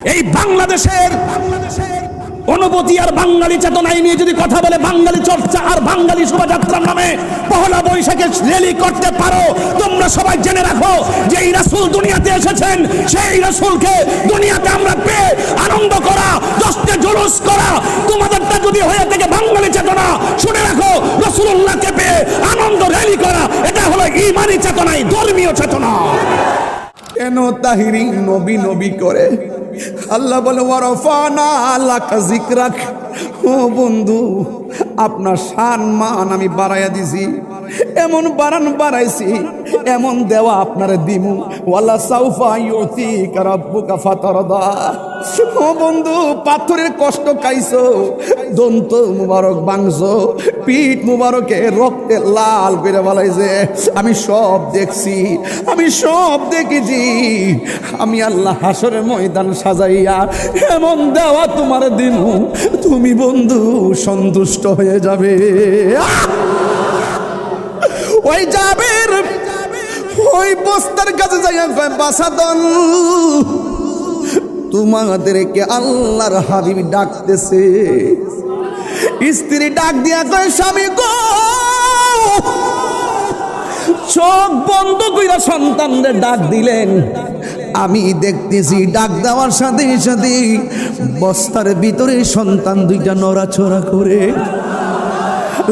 এই বাংলাদেশের অনুভূতি আর বাঙালি চেতনায় নিয়ে যদি কথা বলে, বাঙালি চর্চা আর বাঙালি শোভাযাত্রার নামে পহেলা বৈশাখে র্যালি করতে পারো, তোমরা সবাই জেনে রাখো যে এই রাসূল দুনিয়াতে এসেছেন, সেই রাসূলকে দুনিয়াতে আমরা পেয়ে আনন্দ করা, দশটা জুলুস করা, তোমাদেরটা যদি হয়ে থাকে বাঙালি চেতনা, শুনে রাখো রাসূলুল্লাহকে পেয়ে আনন্দ র্যালি করা, এটা হলো ঈমানি চেতনাই, ধর্মীয় চেতনা। কেন তাহিরি নবী নবী করে? আল্লাহ বলে ওয়ারফানা লাকা যিকরাক। ও বন্ধু, আপনার শান মান আমি বাড়াইয়া দিছি, এমন বাড়াইছি, এমন দেওয়া আপনারে দিমু। ওয়ালা সাউফা ইউতিকা রাব্বুকা ফাতারদা। ও বন্ধু, পাথরের কষ্ট খাইছো, দন্ত মুবারক ভাঙছো, পিঠ মুবারকে রক্তে লাল করে বলাইছে, আমি সব দেখছি, আমি সব দেখেছি। আমি আল্লাহ হাসরের ময়দান সাজাইয়া এমন দেওয়া তোমার দিমু, তুমি বন্ধু সন্তুষ্ট হয়ে যাবে। ওই জাবের ওই বস্তার কাছে যাইয়া কয়, বাসাদন তোমাদেরকে আল্লাহর হাবিব ডাকতেছে। স্ত্রী ডাক দিয়া কয়, স্বামী গো, চোখ বন্ধ কইরা সন্তানদের ডাক দিলেন। আমি দেখতেছি ডাক দেওয়ার সাথে সাথে বস্তার ভিতরে সন্তান দুইটা নড়াচড়া করে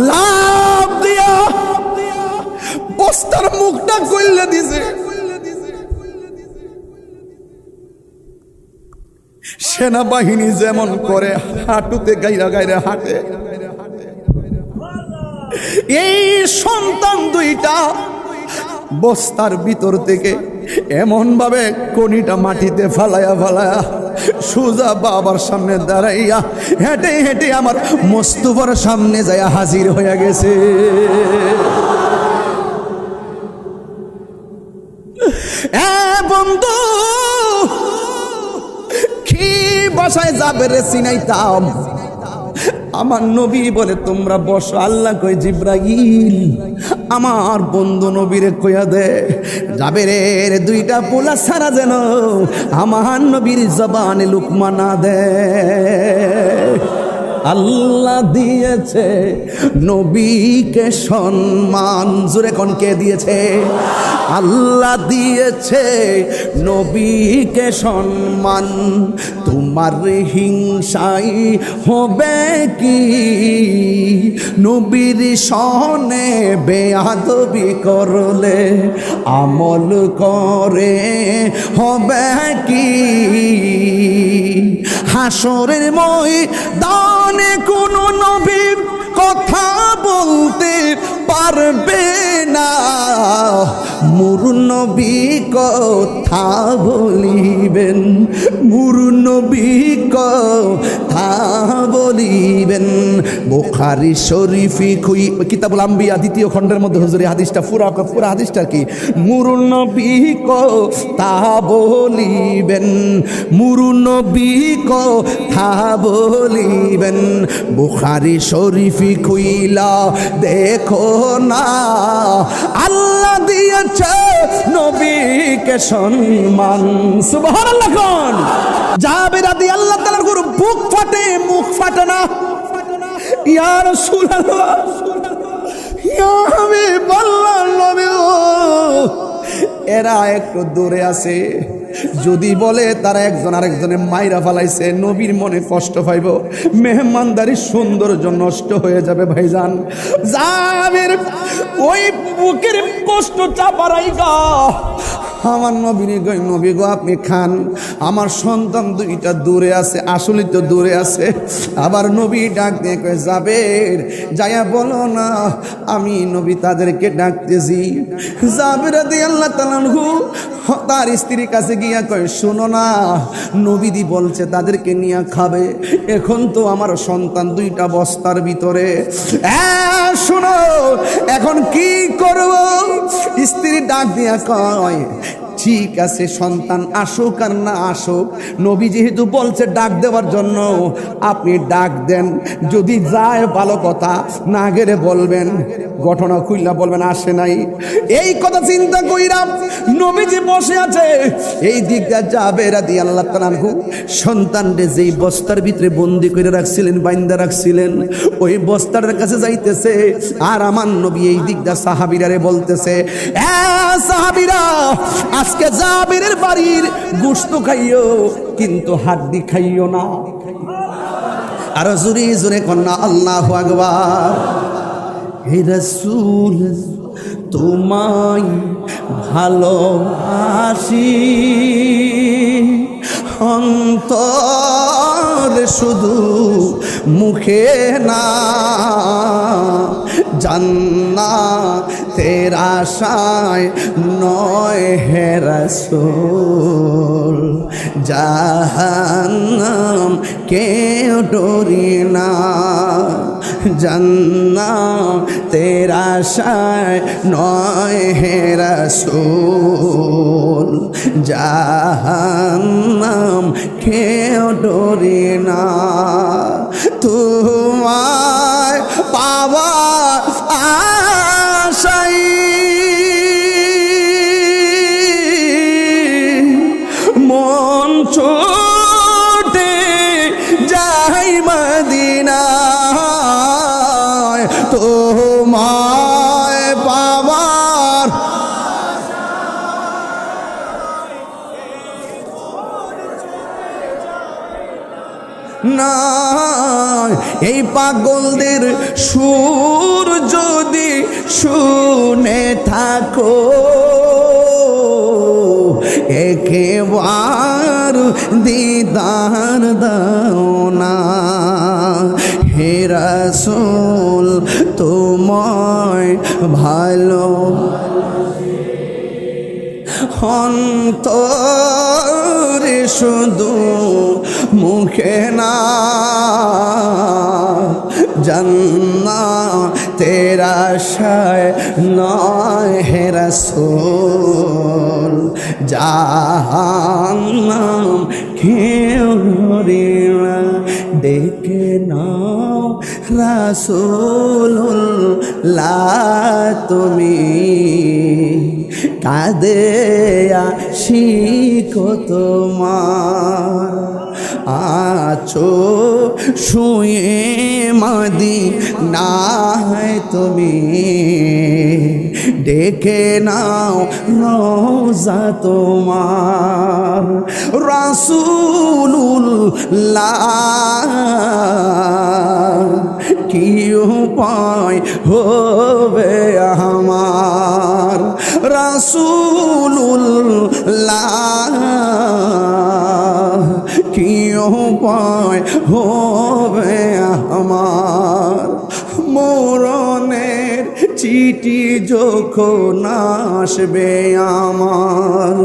লাফ দিয়া বস্তার মুখটা খুলে দিছে। সেনাবাহিনী যেমন করে হাঁটুতে গাইরা গাইরা হাঁটে, এই সন্তান দুইটা বস্তার ভিতর থেকে এমন ভাবে কনিটা মাটিতে ফালায়া ফালায়া সোজা বাবার সামনে দাঁড়াইয়া হেঁটে হেঁটে আমার মোস্তফার সামনে যাইয়া হাজির হয়ে গেছে। বন্ধু, কি বাসায় যাবে রে চিনাইতাম। আমার নবী বলে, তোমরা বসো। আল্লাহ কয়, জিব্রাইল আমার বন্ধু নবীরে কইয়া দে, জাবেরের দুইটা পোলা ছাড়া যেন আমার নবীর জবানে লুকমা না দে। আল্লাহ দিয়েছে নবীকে সম্মান, জোরে কোন কে দিয়েছে? আল্লাহ দিয়েছে নবীকে সম্মান, তোমার হিংসাই হবে কি? নবীর সনে বেয়াদবি করলে আমল করে হবে কি? হাসরের ময়দানে কোনো নবী কথা বলতে পারবে না, মুরু নবী কথা বলিবেন, মুরু নবী কথা বলিবেন। বুখারী শরীফি কিতাবুল আম্বিয়া দ্বিতীয় খণ্ডের মধ্যে হুজুর হাদিসটা পুরা হাদিসটা কি? মুরু নবী কথা বলিবেন, মুরু নবী কথা বলিবেন। বুখারী শরীফি খুইলা দেখো না, আল্লাহ দিয়েছে নবীকে সম্মান। সুবহানাল্লাহ কোন? জাবের রাদিয়াল্লাহু তাআলার গুরু বুক ফাটে, মুখ ফাটে না। ইয়া রাসূলুল্লাহ, ইয়া হাবিবাল্লাহ, নবী এরা একটু দূরে আছে, যদি বলে তারা একজন আরেকজনের মাইরা ফালাইছে, নবীর মনে কষ্ট পাইব, মেহমানদারির সৌন্দর্য নষ্ট হয়ে যাবে। ভাইজান, জাবের ওই বুকের কষ্ট চাপারাই গা আমার নবীর গই, নবী গো আপনি খান, আমার সন্তান দুইটা দূরে আছে। আসলে তো দূরে আছে। আবার নবী ডাক দিয়ে কয়, জাবের যাইয়া বলো না আমি নবী তাদেরকে ডাকতেছি। জাবের রাদিয়াল্লাহু তাআলা আনহু তার স্ত্রীর কাছে গিয়া কয়, শোনো না, নবীদি বলছে তাদেরকে নিয়ে খাবে, এখন তো আমার সন্তান দুইটা বস্তার ভিতরে, শোনো এখন কি করব? স্ত্রী ডাক দিয়া কয়, ঠিক আছে, সন্তান আসুক আর না আসুক, নবী যেহেতু বলছে ডাক দেওয়ার জন্য, আপনি ডাক দেন। যদি যায় ভালো কথা, না গেলে বলবেন, ঘটনা খুললা বলবেন আসে নাই। এই কথা চিন্তা কইরা নবীজি বসে আছে, এই দিকটা যাবে রাদিয়াল্লাহু তাআলা আনহু সন্তানরে যেই বস্তার ভিতরে বন্দি করে রাখছিলেন, বাইন্দা রাখছিলেন, ওই বস্তার কাছে যাইতেছে। আর আমার নবী এই দিকটা সাহাবীরারে বলতেছে, সাহাবীরা, আজকে জাবিরের বাড়ির গোশত খাইও, কিন্তু হাড্ডি খাইও না। আর জোরে জোরে কন্যা আল্লাহু আকবার। হে রাসূল, তোমায় ভালোবাসি, অন্তর শুধু মুখে না, জান্নাতের আশায় নয় হে রাসূল, জাহান্নাম কেউ ডরি না, জান্নাতের আশায় নয় হে রাসূল, জাহান্নাম কেউ ডরি না। তোমায় পাওয়া আশাই মন ছোটে যাই মদিনায়, তোমায় পাওয়ার না। এই পাগলদের সুর যদি শুনে থাকো, একেবার দিদার দাও না। হে রাসূল, তোমায় ভালো অন্তরে শুধু মুখে না, জান্নাতের আশায় নয় হে রাসূল, জাহান্নাম কেউ ডরে না। ডেকে নাও রাসূলুল্লাহ তুমি, কাঁদে আশিক তোমার, আছো শুয়ে মদিনায় তুমি, ডেকে নাও রওজা তোমার। রাসূলুল্লাহ কি উপায় হবে আমার, রাসূলুল্লাহ কি উপায় হবে আমার। মরণের চিঠি যখন আসবে আমার,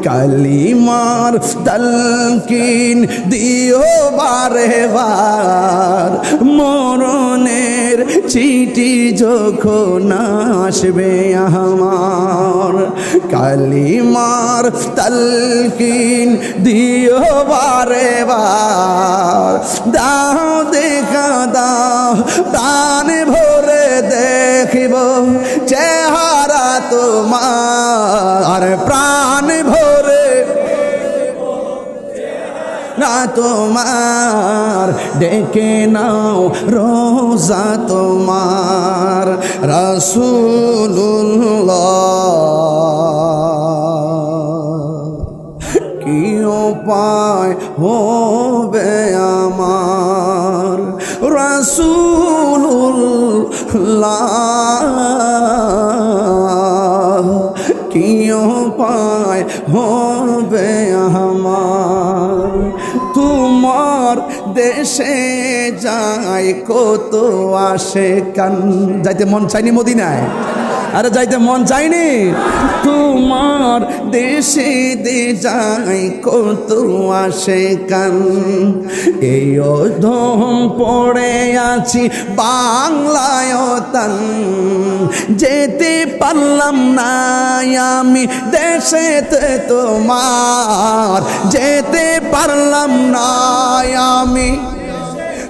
কালিমার তালকিন দিও বারে বার। মরণের চিঠি যখন আসবে আমার, কালিমার তালকিন দিও বারে বার। দাও দেখা দাও, প্রাণ ভরে দেখিব চেহারা তোমার, প্রাণ ভরে না তোমার, ডেকে নাও রোজা তোমার। রাসূলুল্লাহ কি উপায় হবে আমার, রাসূলুল্লাহ কি উপায় হবে আমার। তোমার দেশে যাই কত আসে কান, যাইতে মন চাইনি মদিনায়, আরে যাইতে মন চাইনি তোমার দেশে দে যাই কত আসে কান এই অধম পড়ে আছি বাংলায় তান যেতে পারলাম না আমি দেশেতে তোমার যেতে পারলাম না আমি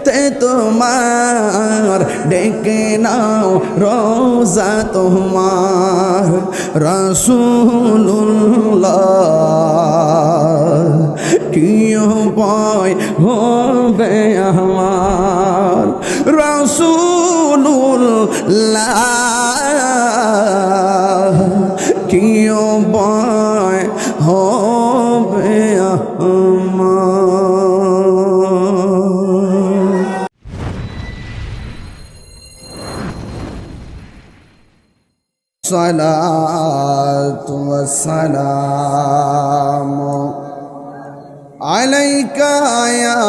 তে তোমার ডেকে নাও রোজা তোমার রাসূলুল্লাহ কি উপায় হবে আমার রাসূলুল্লাহ কি উপায় হবে আমার الصلاة والسلام عليك يا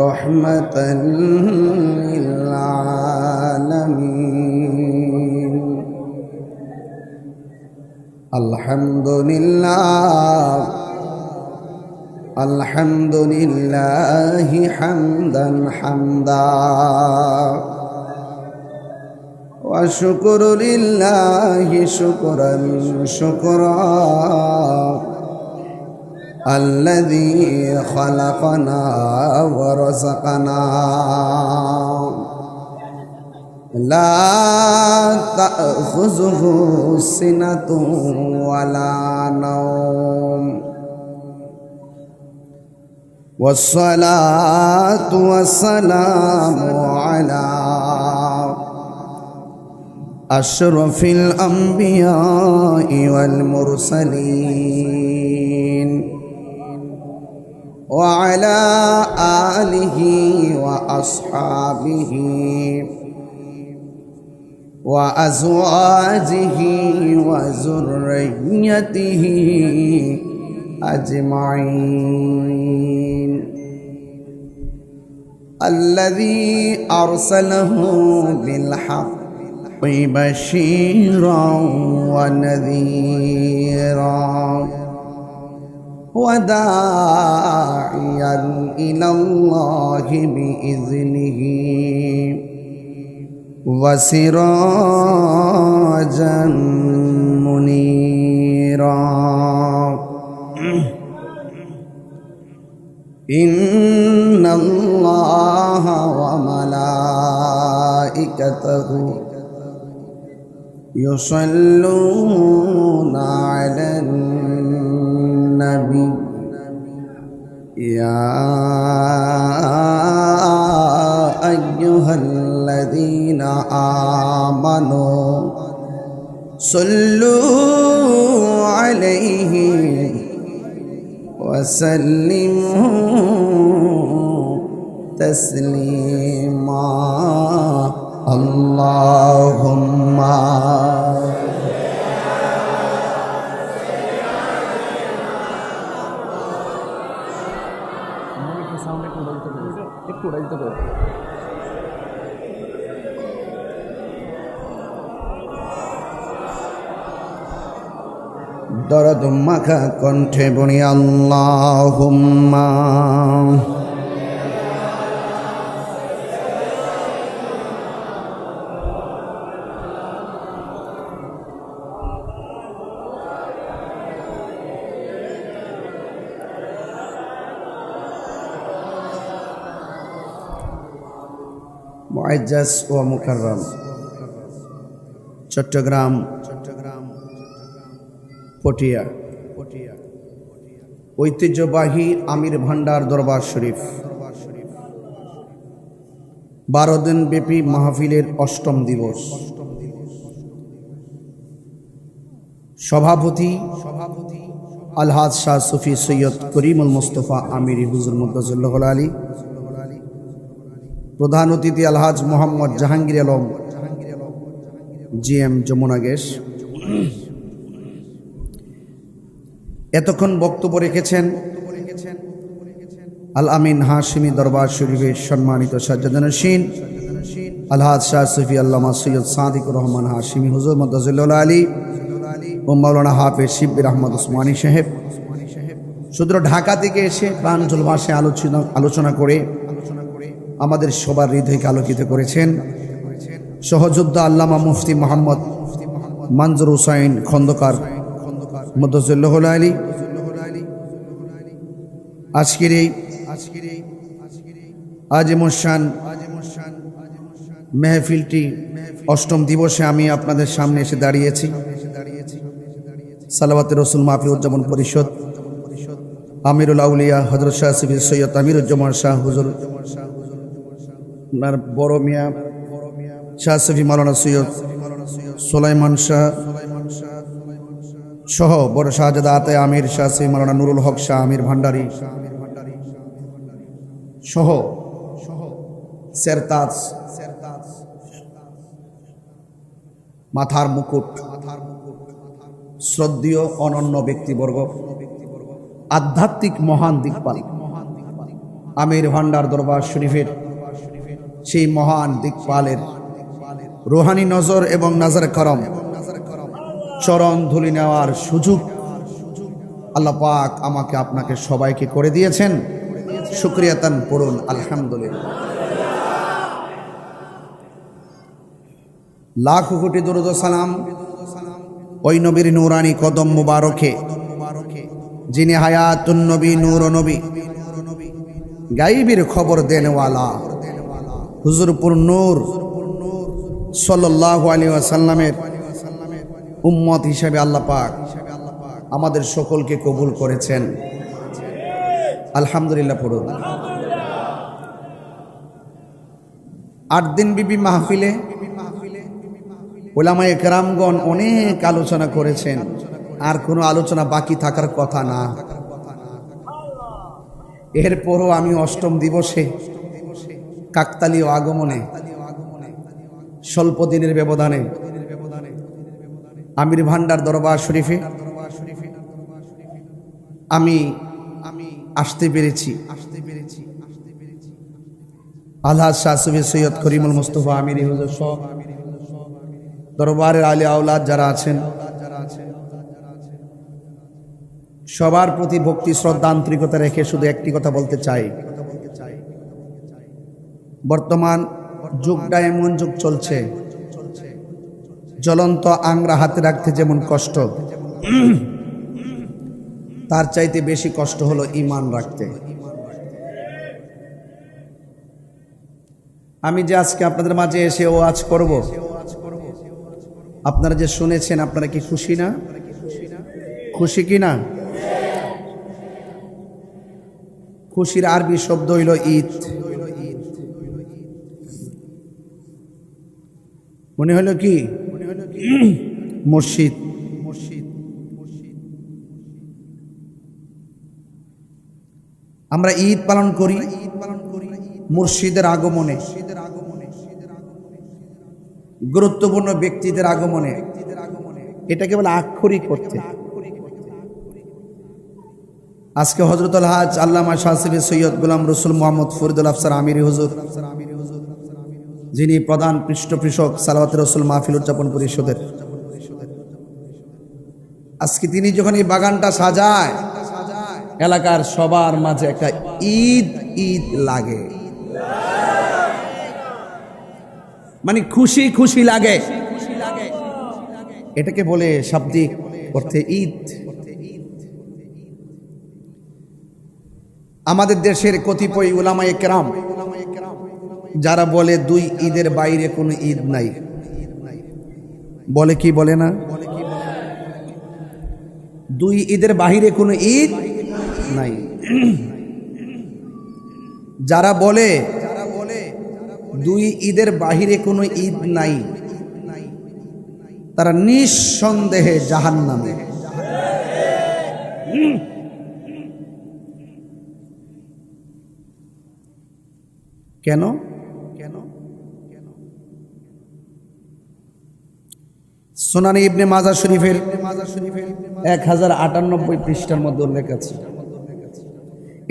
رحمة للعالمين الحمد لله الحمد لله حمدا حمدا وشكر لله شكرا شكرا الذي خلقنا ورزقنا لا تأخذه سنة ولا نوم والصلاة والسلام على أشرف الأنبياء والمرسلين وعلى آله وأصحابه وأزواجه وذريته أجمعين الذي أرسله بالحق بشيرا ونذيرا وداعيا إلى الله بإذنه وسراجا منيرا إن الله وملائكته يصلون على النبي يا أيها الذين آمنوا صلوا عليه وسلموا تسليما اللهم দরদ মাখা কণ্ঠে বলি আল্লাহুম্মা মুআজ্জাজ ও মুকাররম চট্টগ্রাম পটিয়া ঐতিহ্যবাহী আমির ভান্ডার দরবার শরীফ 12 দিন ব্যাপী মাহফিলের অষ্টম দিবস সভাপতি আলহাজ শাহ সুফি সৈয়দ করিমুল মুস্তফা আমিরি হুজুর মুদ্দাজুল্লাহ আলী, প্রধান অতিথি আলহাজ মোহাম্মদ জাহাঙ্গীর আলম জিএম যমুনা গ্যাস। এতক্ষণ বক্তব্য রেখেছেন আল আমিন হাশিমি দরবার শরীফের সম্মানিত সাজ্জাদানশীন আলহাজ শাহ সুফি আল্লামা সৈয়দ সাদিকুর রহমান হাশিমি হুজুর মদ্দাজিল্লাহ আলী ও মাওলানা হাফেজ শিব্বির আহমদ উসমানী সাহেব শুধু ঢাকা থেকে এসে প্রাঞ্জল ভাষায় আলোচনা করে আমাদের সবার হৃদয়কে আলোকিত করেছেন। সহযোদ্ধা আল্লামা মুফতি মোহাম্মদ মঞ্জুর হুসাইন খন্দকার মদ্দাজিল্লাহ আলী। আজকের এই আজিমুস শান মেহফিলটি অষ্টম দিবসে আমি আপনাদের সামনে এসে দাঁড়িয়েছি। সালাওয়াতে রসুল মাহফিল উদযাপন পরিষদ আমিরুল আউলিয়া হযরত শাহ সুফি সৈয়দ আমিরুজ্জামান শাহ হুজুর বড় মিয়া শাহ সুফি মাওলানা সৈয়দ সুলাইমান শাহ সহ বড় শাহজাদা আতে আমির শাহ সুফি মাওলানা নুরুল হক শাহ আমির ভান্ডারী সহ সেরতাজ মাথার মুকুট শ্রদ্ধেয় অনন্য ব্যক্তিবর্গ, আধ্যাত্মিক মহান দিকপাল আমির ভান্ডার দরবার শরীফের সেই মহান দিকপালের রুহানি নজর এবং নজর করম চরণ ধুলি নেওয়ার সুযোগ আল্লাহ পাক আমাকে আপনাকে সবাইকে করে দিয়েছেন। শুকরিয়াতান পড়ুন আলহামদুলিল্লাহ। লাখ কোটি দরুদ ও সালাম ওই নবীর নূরানি কদম মুবারকে যিনি হায়াতুন নবী নূর নবী গাইবের খবর দেনওয়ালা হুজুরপুর নূর সাল্লাল্লাহু আলাইহি ওয়াসাল্লামের উম্মত হিসেবে আল্লাহ পাক আমাদের সকলকে কবুল করেছেন। আলহামদুলিল্লাহ পড়ুন। 8 দিন বিবি মাহফিলে উলামায়ে কেরামগণ অনেক আলোচনা করেছেন, আর কোনো আলোচনা বাকি থাকার কথা না। এরপরও আমি অষ্টম দিবসে কাকতালীয় আগমনে স্বল্প দিনের ব্যবধানে আমির ভান্ডার দরবার শরীফে আমি আসতে পেরেছি। আলহাজ শাহ সুফি সৈয়দ করিমুল মুস্তফা আমির হুজুর সহ দরবারের আলী আওলাদ যারা আছেন সবার প্রতি ভক্তি শ্রদ্ধা আন্তরিকতা রেখে শুধু একটি কথা বলতে চাই, বর্তমান যুগটা এমন যুগ চলছে, জ্বলন্ত আংরা হাতে রাখতে যেমন কষ্ট, তার চাইতে বেশি কষ্ট হলো ঈমান রাখতে। আমি যে আজকে আপনাদের মাঝে এসে ওয়াজ করব, আপনারা যে শুনেছেন আপনারা কি খুশি না? খুশি কি না? খুশির আরবি শব্দ হইল ঈদ। মনে হলো কি? মসজিদ। আমরা ঈদ পালন করি মুর্শিদের আগমনে, গুরুত্বপূর্ণ ব্যক্তিদের আগমনে। এটা কেবল আক্ষরিক অর্থে। আজকে হযরত আলহাজ আল্লামা শাহ সুফি সৈয়দ গোলাম রসুল মোহাম্মদ ফরিদুল আফসার আমিরি হুজুর, যিনি প্রধান পৃষ্ঠপোষক সালাওয়াতে রসুল মাহফিল উদযাপন পরিষদের, আজকে তিনি যখন এই বাগানটা সাজায়, এলাকার সবার মাঝে একটা ঈদ ঈদ লাগে, মানে খুশি খুশি লাগে। এটাকে বলে শাব্দিক অর্থে ঈদ। আমাদের দেশের কতিপয় উলামায়ে কেরাম যারা বলে 2 ঈদের বাইরে কোনো ঈদ নাই, বলে কি বলে না? 2 ঈদের বাইরে কোনো ঈদ নাই। যারা বলে 2 ঈদের বাহিরে কোনো ঈদ নাই, তারা নিঃসন্দেহে জাহান্নামে। কেন? সুনানে ইবনে মাজাহ শরীফের 1098 পৃষ্ঠার মধ্যে উল্লেখ আছে,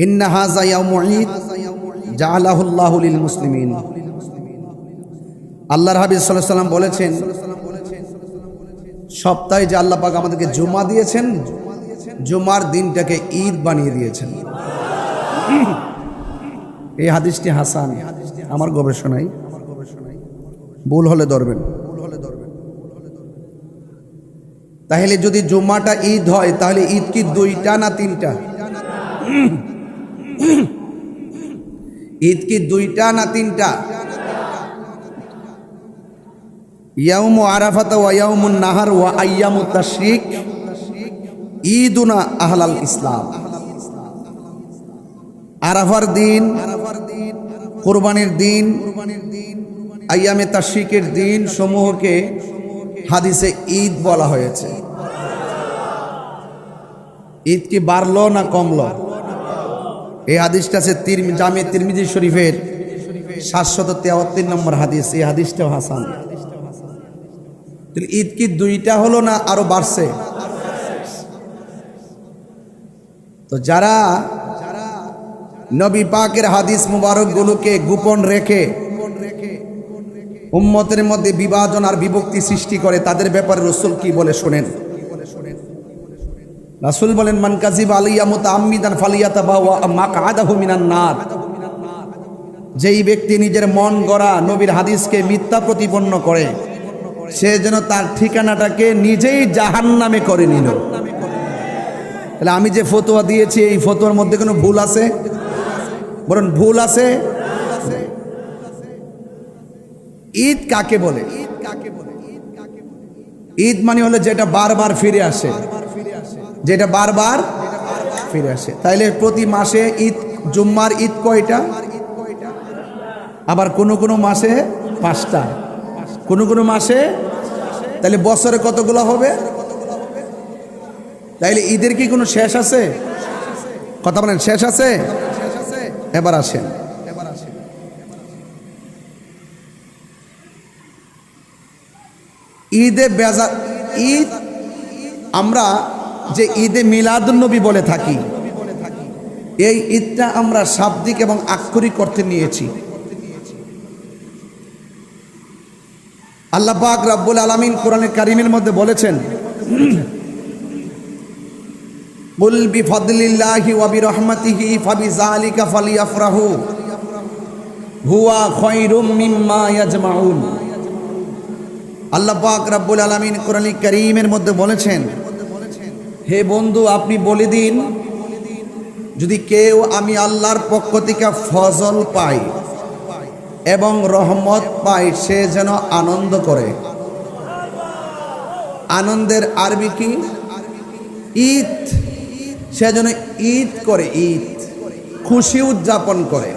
ইন্না হাযা ইয়াউমু ঈদ জাআলাহুল্লাহু লিল মুসলিমিন। আল্লাহর হাবিব সাল্লাল্লাহু আলাইহি সাল্লাম বলেছেন, সপ্তাহে যে আল্লাহ পাক আমাদেরকে জুমা দিয়েছেন, জুমার দিনটাকে ঈদ বানিয়ে দিয়েছেন। এই হাদিসটি হাসান, আমার গবেষণায়, ভুল হলে ধরবেন। তাহলে যদি জুম্মাটা ঈদ হয়, তাহলে ঈদ কি 2টা না 3টা? ঈদ কি 2টা না 3টা? ইয়াউমু আরাফাত ওয়া ইয়াউমুন নাহার ওয়া আইয়ামুত তাশরিক ঈদুনা আহলাল ইসলাম। আরাফার দিন, কুরবানির দিন, আইয়ামে তাশরিকের দিন সমূহকে হাদিসে ঈদ বলা হয়েছে। ঈদ কি বাড়লো না কমলো? এই হাদিসটা আছে জামে তিরমিজি শরীফের 773 নম্বর হাদিস। এই হাদিসটাও হাসান। ঈদ কি 2টা হলো না আরো বাড়ছে? তো যারা নবী পাকের হাদিস মুবারক গুলোকে গোপন রেখে উম্মতের মধ্যে বিভাজন আর বিভক্তি সৃষ্টি করে, তাদের ব্যাপারে রাসূল কি বলে শোনেন। রাসূল বলেন, মান কাযিবা আলাইয়া মুতাআম্মিদান ফালিয়াতাবাওয়া মাকআদাহু মিনান নার। যেই ব্যক্তি নিজের মন গড়া নবীর হাদিসকে মিথ্যা প্রতিপন্ন করে, সে যেন তার ঠিকানাটাকে নিজেই জাহান্নামে করে নিল। তাহলে আমি যে ফতোয়া দিয়েছি, এই ফতোয়ার মধ্যে কোনো ভুল আছে? বলুন, ভুল আছে? ঈদ কাকে বলে? ঈদ মানে হলো যেটা বারবার ফিরে আসে, যেটা বারবার ফিরে আসে। তাইলে প্রতি মাসে ঈদ, জুম্মার ঈদ কয়টা? আবার কোন কোন মাসে 5টা, কোন কোন মাসে। তাহলে বছরে কতগুলো হবে? তাইলে ঈদের কি কোনো শেষ আছে? কথা বলেন, শেষ আছে? এবার আসেন, ঈদে বেজা ঈদ আমরা যে ঈদে মিলাদুন নবী বলে থাকি, এই ঈদটা আমরা শাব্দিক এবং আক্ষরিক অর্থে নিয়েছি। আল্লাহ পাক রব্বুল আলামিন কোরআনে কারীমের মধ্যে বলেছেন, কুল বিফাদলিল্লাহি ওয়া বিরহমাতিহি ফাবিযালিকা ফালিয়াফরাহু হুয়া খায়রুম মিম্মা ইয়াজমাউন। আল্লাহ পাক রব্বুল আলামিন কোরআনে কারীমের মধ্যে বলেছেন, হে বন্ধু, আপনি বলে দিন, যদি কেউ আমি আল্লাহর পক্ষ থেকে ফজল পাই এবং রহমত পাই, সে যেন আনন্দ করে। আনন্দের আরবি কি? ঈদ। সে যেন ঈদ করে, ঈদ খুশি উদযাপন করে।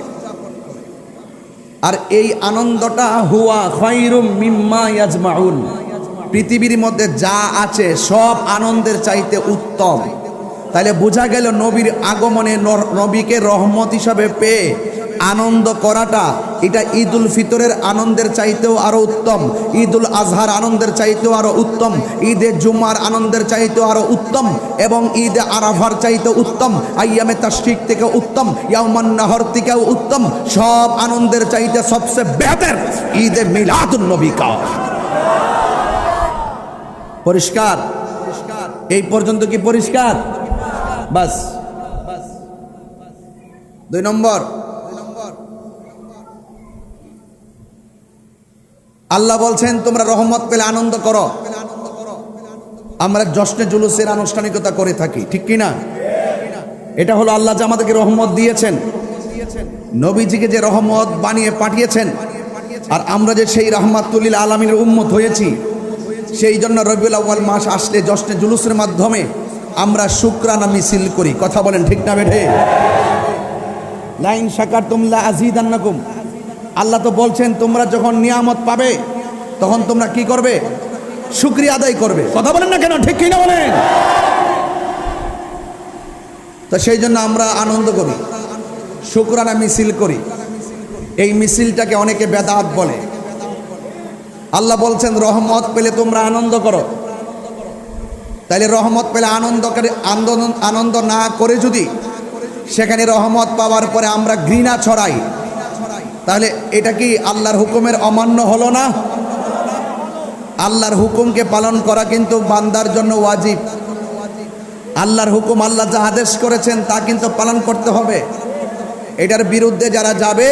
আর এই আনন্দটা হুয়া খায়রুম মিম্মা ইয়াজমাউন, পৃথিবীর মধ্যে যা আছে সব আনন্দের চাইতে উত্তম। তাহলে বোঝা গেল নবীর আগমনে নবীকে রহমত হিসাবে পেয়ে আনন্দ করাটা, এটা ঈদুল ফিতরের আনন্দের চাইতেও আরো উত্তম, ঈদুল আজহার আনন্দের চাইতেও আরো উত্তম, ঈদে জুমার আনন্দের চাইতেও আরো উত্তম, এবং ঈদে আরাফার চাইতে উত্তম, আইয়ামে তাশরিক থেকে উত্তম, ইয়াউমান নাহর থেকেও উত্তম। সব আনন্দের চাইতে সবচেয়ে বেহতর ঈদে মিলাদুন নবী কা। পরিষ্কার? এই পর্যন্ত কি পরিষ্কার? বাস। 2 নম্বর, আল্লাহ বলছেন তোমরা রহমত পেলে আনন্দ করো। আমরা জশ্নে জুলুসের আনুষ্ঠানিকতা করে থাকি, ঠিক কি না? এটা হলো আল্লাহ যে আমাদেরকে রহমত দিয়েছেন, নবীজিকে যে রহমত বানিয়ে পাঠিয়েছেন, আর আমরা যে সেই রাহমাতুল লিল আলামিনের উম্মত হয়েছি, সেই জন্য রবিউল আউয়াল মাস আসলে জশ্নে জুলুসের মাধ্যমে আমরা শুকরানা মিছিল করি। কথা বলেন, ঠিক না বেঠে? লাইন শাকারতুম লা আযীদান্নাকুম। আল্লাহ তো বলছেন তোমরা যখন নিয়ামত পাবে তখন তোমরা কি করবে? শুকরিয়া আদায় করবে। কথা বলেন না কেন? ঠিক কি না বলেন? তো সেই জন্য আমরা আনন্দ করি, শুকরানা মিছিল করি। এই মিছিলটাকে অনেকে বেদাত বলে। আল্লাহ বলছেন রহমত পেলে তোমরা আনন্দ করো। তাইলে রহমত পেলে আনন্দ না করে যদি সেখানে রহমত পাওয়ার পরে আমরা ঘৃণা ছড়াই, তাহলে এটা কি আল্লাহর হুকুমের অমান্য হলো না? আল্লাহর হুকুমকে পালন করা কিন্তু বান্দার জন্য ওয়াজিব। আল্লাহর হুকুম, আল্লাহ যা আদেশ করেছেন তা কিন্তু পালন করতে হবে। এটার বিরুদ্ধে যারা যাবে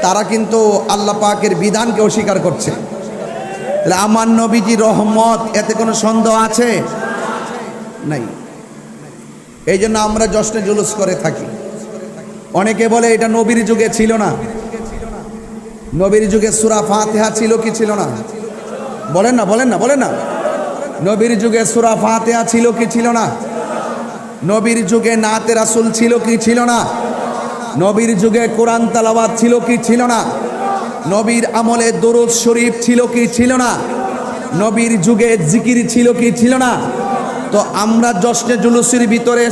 তারা কিন্তু আল্লাহ পাকের বিধানকে অস্বীকার করছে। তাহলে আমার নবীজি রহমত, এতে কোনো সন্দেহ আছে? নাই। এই জন্য আমরা জশ্নে জুলুস করে থাকি। অনেকে বলে এটা নবীর যুগে ছিল না। নবীর যুগে সূরা ফাতিহা ছিল কি ছিল না? বলেন না, বলেন না, বলেন না। নবীর যুগে সূরা ফাতিহা ছিল কি ছিল না? নবীর যুগে নাতে রাসূল ছিল কি ছিল না? নবীর যুগে কোরআন তেলাওয়াত ছিল কি ছিল না? নবীর আমলে দরুদ শরীফ ছিল কি ছিল না? নবীর যুগে জিকির ছিল কি ছিল না? তো আমরা জশ্নে জুলুসের ভিতরে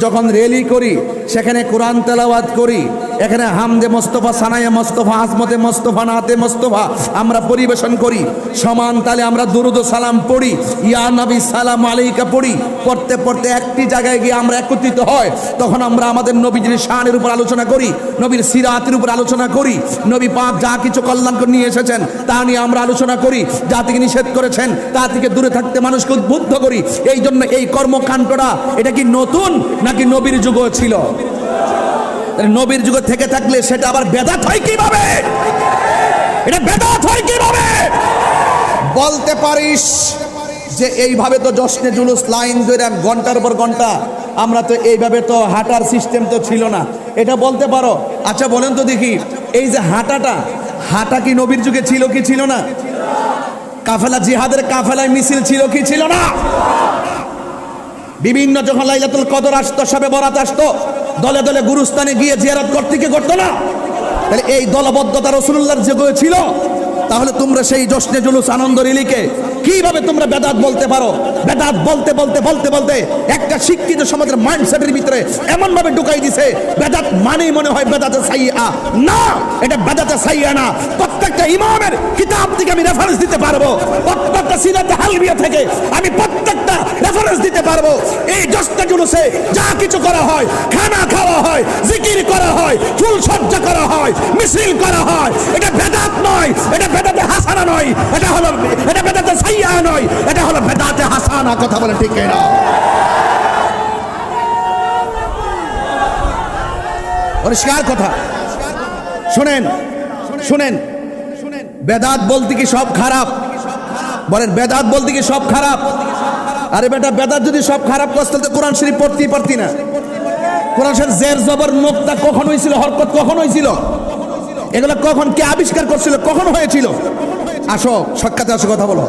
যখন র্যালি করি, সেখানে কোরআন তেলাওয়াত করি, এখানে হামদে মোস্তফা, সানায়ে মোস্তফা, আজমতে মোস্তফা, নাতে মোস্তফা আমরা পরিবেশন করি। সমান তালে আমরা দুরুদ ও সালাম পড়ি, ইয়া নবী সালাম আলাইকা পড়ি। পড়তে পড়তে একটি জায়গায় গিয়ে আমরা একত্রিত হয়, তখন আমরা আমাদের নবীজির শানের উপর আলোচনা করি, নবীর সিরাতের উপর আলোচনা করি, নবী পাক যা কিছু কল্যাণকর নিয়ে এসেছেন তা নিয়ে আমরা আলোচনা করি, যা থেকে নিষেধ করেছেন তা থেকে দূরে থাকতে মানুষকে উদ্বুদ্ধ করি। এই জন্য এই কর্মকাণ্ডটা এটা কি নতুন নাকি নবীর যুগও ছিল? নবীর যুগে থেকে থাকলে সেটা আবার বেদাত হয় কিভাবে? এটা বেদাত হয় কিভাবে বলতে পারিস? যে এইভাবে তো জশ্নে জুলুস লাইন ধরে ঘন্টার পর ঘন্টা, আমরা তো এইভাবে তো হাঁটার সিস্টেম তো ছিল না, এটা বলতে পারো? আচ্ছা বলেন তো দেখি, এই যে হাঁটা কি নবীর যুগে ছিল কি ছিল না? কাফেলা, জিহাদের কাফেলায় মিছিল ছিল কি ছিল না? বিভিন্ন যখন লাইলাতুল কদর আসতো, শবে বরাত আসতো, দলে দলে গুরুস্থানে গিয়ে জিয়ারত করতে কি করতো না? তাহলে এই দলবদ্ধতা রাসূলুল্লাহর যুগে ছিল। তাহলে তোমরা সেই জশ্নে জুলুস আনন্দ রিলিকে কিভাবে তোমরা বেদাত বলতে পারো? বেদাত বলতে বলতে বলতে বলতে একটা শিক্ষিত সমাজের মাইন্ডসেটের ভিতরে এমন ভাবে ঢুকাই দিছে, বেদাত মানেই মনে হয় বেদাতে সাইয়্যা। না, এটা বেদাতে সাইয়্যা না। প্রত্যেকটা ইমামের কিতাব থেকে আমি রেফারেন্স দিতে পারবো, প্রত্যেকটা সিরাতে হালবিয়া থেকে আমি প্রত্যেকটা রেফারেন্স দিতে পারবো। এই জশ্নে জুলুসে যা কিছু করা হয়, খানা খাওয়া হয়, জিকির করা হয়, ফুল সজ্জা করা হয়, মিছিল করা হয়, এটা বেদাত নয়, এটা বেদাতে হাসানা নয়, এটা বেদাতে সাইয়্যা নয়, এটা হলো বেদাতে হাসানা। কথা বলে ঠিক না? পরিষ্কার কথা। শুনেন শুনেন, বেদাত বলতে কি সব খারাপ? বলেন, বেদাত বলতে কি সব খারাপ? আরে বেটা, বেদাত যদি সব খারাপ করতে তো কোরআন শরীফ পড়তেই পারতি না। কোরআন শরীফ জের জবর নোক্তা কখন হয়েছিল? হরকত কখন হয়েছিল? এগুলো কখন কে আবিষ্কার করছিল? কখন হয়েছিল? আসো সাক্ষাতে আসো, কথা বলো।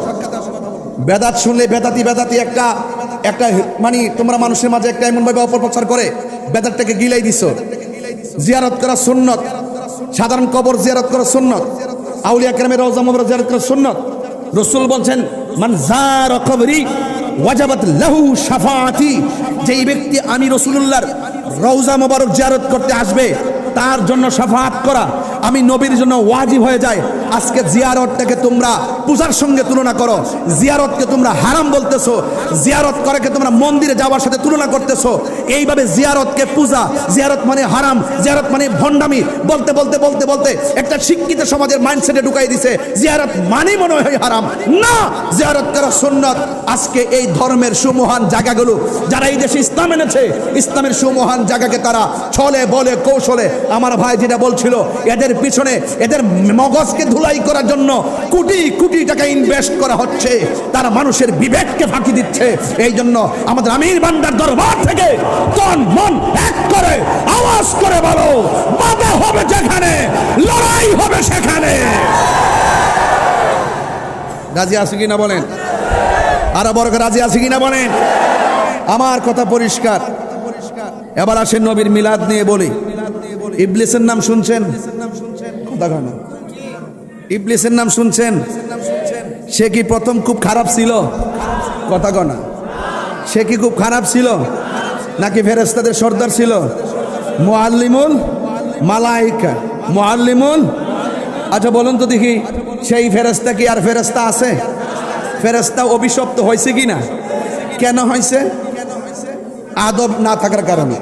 বেদাত শুনলে বেদাতি বেদাতি একটা মানে তোমরা মানুষের মাঝে একটা এমন ভাবে অপপ্রচার করে বেদাতটাকে গিলাই দিছো। জিয়ারত করা সুন্নত, সাধারণ কবর জিয়ারত করা সুন্নত, আউলিয়া কেরামের রওজা মুবারক জিয়ারত করা সুন্নত। রাসূল বলছেন, মান যারা কবরি ওয়াজাবাত লাহু শাফাআতি, যেই ব্যক্তি আমি রাসূলুল্লাহর রওজা মুবারক জিয়ারত করতে আসবে তার জন্য শাফাআত করা আমি নবীর জন্য ওয়াজিব হয়ে যায়। আজকে জিয়ারতটাকে তোমরা পূজার সঙ্গে তুলনা করো, জিয়ারতকে তোমরা হারাম বলতেছো, জিয়ারত করাকে তোমরা মন্দিরে যাওয়ার সাথে তুলনা করতেছো। এইভাবে জিয়ারতকে পূজা, জিয়ারত মানে হারাম, জিয়ারত মানে ভণ্ডামি বলতে বলতে বলতে বলতে একটা শিক্ষিত সমাজের মাইন্ডসেটে ঢুকাই দিছে জিয়ারত মানে মনে হয় হারাম। না, জিয়ারত করা সুন্নাত। আজকে এই ধর্মের সুমহান জায়গাগুলো যারা এই দেশে ইসলাম এনেছে, ইসলামের সুমহান জায়গাকে তারা ছলে বলে কৌশলে, আমার ভাই যেটা বলছিল, এদের পিছনে এদের মগজকে ধুলাই করার জন্য কোটি কোটি টাকা ইনভেস্ট করা হচ্ছে। তারা মানুষের বিবেককে ফাঁকি দিচ্ছে। এই জন্য আমাদের আমির বান্দার দরবার থেকে তন মন এক করে আওয়াজ করে বলো, বাধা হবে যেখানে, লড়াই হবে সেখানে। রাজি আছে কিনা বলেন? আর বড় রাজি আছে কিনা বলেন? আমার কথা পরিষ্কার। এবার আসেন নবীর মিলাদ নিয়ে বলি। ইবলিসের নাম শুনছেন? ইবলিসের নাম শুনছেন? সে কি প্রথম খুব খারাপ ছিল? কথা কনা, সে কি খুব খারাপ ছিল নাকি ফেরেশতাদের সর্দার ছিল? মুআল্লিমুল মালাইকা, মুআল্লিমুল। আচ্ছা বলুন তো দেখি, সেই ফেরেশতা কি আর ফেরেশতা আছে? ফেরেশতা অভিশপ্ত হয়েছে কি না? কেন হয়েছে? আদব না থাকার কারণে।